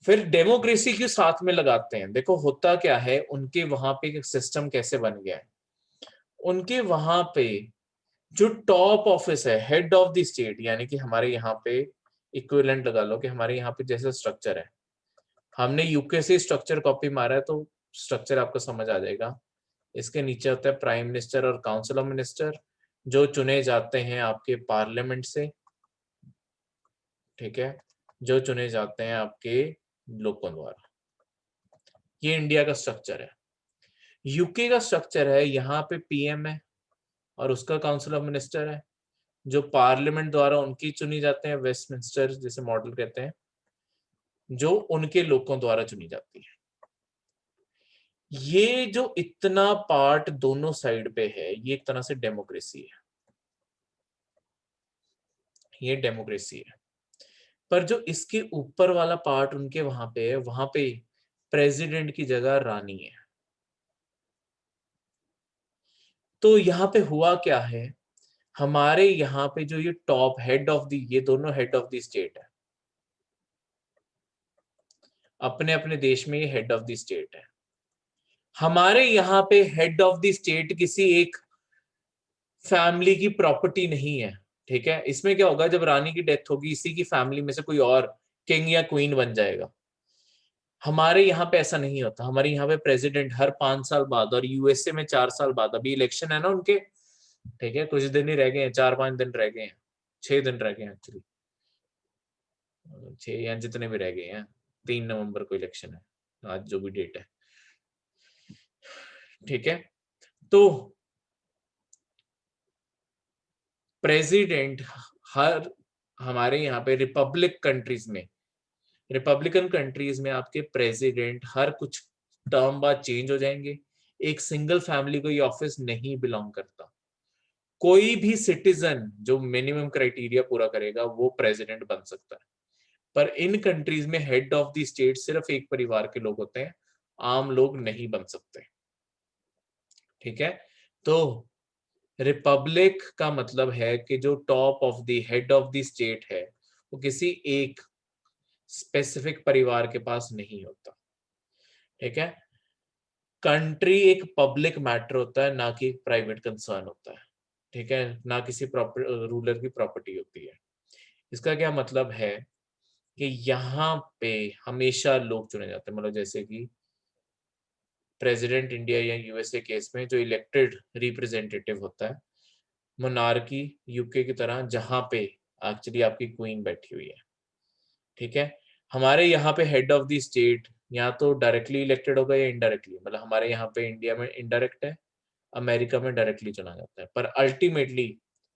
फिर डेमोक्रेसी क्यों साथ में लगाते हैं? देखो होता क्या है, उनके वहां पे एक सिस्टम कैसे बन गया है। उनके वहां पे जो टॉप ऑफिस है, हेड ऑफ द स्टेट, यानी कि हमारे यहाँ पे इक्विवेलेंट लगा लो कि हमारे यहाँ पे जैसे स्ट्रक्चर है, हमने यूके से स्ट्रक्चर कॉपी मारा है तो स्ट्रक्चर आपको समझ आ जाएगा। इसके नीचे होता है प्राइम मिनिस्टर और काउंसिल ऑफ मिनिस्टर, जो चुने जाते हैं आपके पार्लियामेंट से। ठीक है, जो चुने जाते हैं आपके लोगों द्वारा। ये इंडिया का स्ट्रक्चर है। यूके का स्ट्रक्चर है, यहाँ पे पीएम है और उसका काउंसिल ऑफ मिनिस्टर है, जो पार्लियामेंट द्वारा उनकी चुनी जाते हैं, वेस्टमिंस्टर जिसे मॉडल कहते हैं, जो उनके लोगों द्वारा चुनी जाती है। ये जो इतना पार्ट दोनों साइड पे है, ये एक तरह से डेमोक्रेसी है, ये डेमोक्रेसी है। पर जो इसके ऊपर वाला पार्ट उनके वहां पे है, वहां पे प्रेसिडेंट की जगह रानी है। तो यहाँ पे हुआ क्या है, हमारे यहाँ पे जो ये टॉप हेड ऑफ द, ये दोनों हेड ऑफ द स्टेट है, अपने अपने देश में ये हेड ऑफ द स्टेट है। हमारे यहाँ पे हेड ऑफ द स्टेट किसी एक फैमिली की प्रॉपर्टी नहीं है। ठीक है, इसमें क्या होगा, जब रानी की डेथ होगी, इसी की फैमिली में से कोई और किंग या क्वीन बन जाएगा। हमारे यहाँ पे ऐसा नहीं होता। हमारे यहाँ पे प्रेसिडेंट हर 5 साल बाद, और यूएसए में 4 साल बाद, अभी इलेक्शन है ना उनके, ठीक है, कुछ दिन ही रह गए हैं, 4-5 दिन रह गए हैं, 6 दिन रह गए हैं एक्चुअली, 6 या जितने भी रह गए हैं। 3 नवंबर को इलेक्शन है, आज जो भी डेट है। ठीक है, तो प्रेसिडेंट हर, हमारे यहाँ पे रिपब्लिक कंट्रीज में, रिपब्लिकन कंट्रीज में आपके प्रेसिडेंट हर कुछ टर्म बाद चेंज हो जाएंगे। एक सिंगल फैमिली को ये ऑफिस नहीं बिलोंग करता। कोई भी सिटीजन जो मिनिमम क्राइटेरिया पूरा करेगा वो प्रेसिडेंट बन सकता है। पर इन कंट्रीज में हेड ऑफ द स्टेट सिर्फ एक परिवार के लोग होते हैं, आम लोग नहीं बन सकते। ठीक है, तो रिपब्लिक का मतलब है कि जो top of the head of the state है, वो किसी एक स्पेसिफिक परिवार के पास नहीं होता। ठीक है, कंट्री एक पब्लिक मैटर होता है, ना कि एक प्राइवेट कंसर्न होता है। ठीक है, ना किसी रूलर की प्रॉपर्टी होती है। इसका क्या मतलब है कि यहाँ पे हमेशा लोग चुने जाते हैं, मतलब जैसे कि प्रेसिडेंट इंडिया या यूएसए केस में जो इलेक्टेड रिप्रेजेंटेटिव होता है, मोनार्की यूके की तरह, जहां पे एक्चुअली आपकी क्वीन बैठी हुई है। ठीक है, हमारे यहाँ पे हेड ऑफ द स्टेट या तो डायरेक्टली इलेक्टेड होगा या इनडायरेक्टली, मतलब हमारे यहाँ पे इंडिया में इनडायरेक्ट है, अमेरिका में डायरेक्टली चुना जाता है। पर ultimately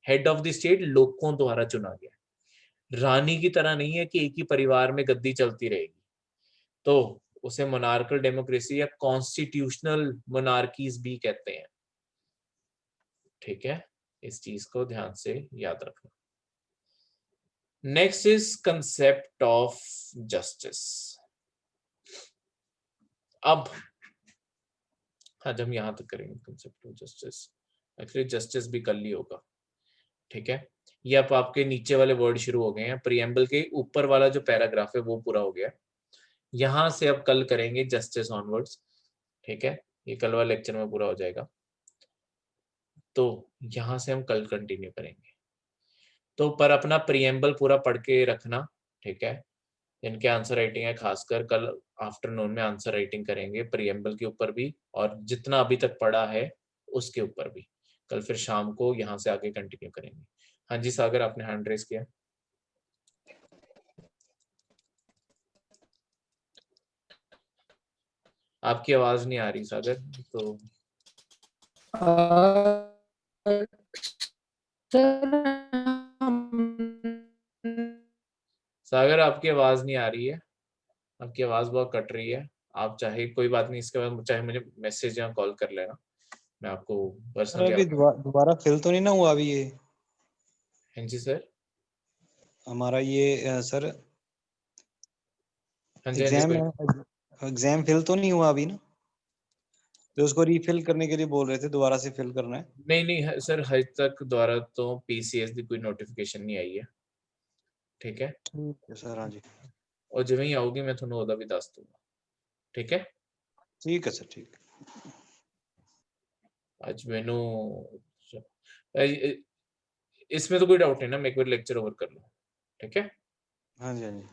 head of the state लोगों द्वारा चुना गया। रानी की तरह नहीं है कि एक ही परिवार में गद्दी चलती रहेगी, तो उसे मोनार्कल डेमोक्रेसी या कॉन्स्टिट्यूशनल मोनार्कीज भी कहते हैं। ठीक है, इस चीज को ध्यान से याद रखना। Next is concept of justice. अब आज हम यहां तक करेंगे concept of justice. Actually justice भी कल ही होगा, ठीक है। ये अब आपके नीचे वाले वर्ड शुरू हो गए हैं, प्रीएम्बल के ऊपर वाला जो पैराग्राफ है वो पूरा हो गया। यहां से अब कल करेंगे जस्टिस ऑनवर्ड्स, ठीक है, ये कल वाले लेक्चर में पूरा हो जाएगा, तो यहां से हम कल कंटिन्यू करेंगे। तो पर अपना प्रीएम्बल पूरा पढ़ के रखना, ठीक है। जिनके आंसर राइटिंग है खासकर कल आफ्टरनून में आंसर राइटिंग करेंगे प्रीएम्बल के ऊपर भी, और जितना अभी तक पढ़ा है उसके ऊपर भी। कल फिर शाम को यहाँ से आगे कंटिन्यू करेंगे। हाँ जी सागर, आपने हैंड रेस किया। आपकी आवाज नहीं आ रही सागर, तो सागर आपकी आवाज नहीं आ रही है, आपकी आवाज बहुत कट रही है। आप चाहे कोई बात नहीं, इसके बाद चाहे मुझे मैसेज या कॉल कर लेना, मैं आपको पर्सनली। अभी दोबारा फिल तो नहीं ना हुआ अभी ये? हाँ जी सर। हमारा ये सर हाँ जी एग्जाम कोई एग्जाम फिल तो नहीं हुआ अभी ना? तो उसको रीफिल करने के लिए बोल रहे थे, दोबारा से फिल करना है। नहीं सर, अज तक द्वारा तो पीसीएस की कोई नोटिफिकेशन नहीं आई है, ठीक है। ठीक है सर, हाँ जी। और जिवें ही आऊगी मैं थोड़ा ओदा भी दस दूंगा, ठीक है। ठीक है सर, ठीक है। आज मैनू इसमें तो कोई डाउट नहीं ना, मैं एक बार लेक्चर ओवर कर लूँ, ठीक है। हाँ जी, हाँ जी।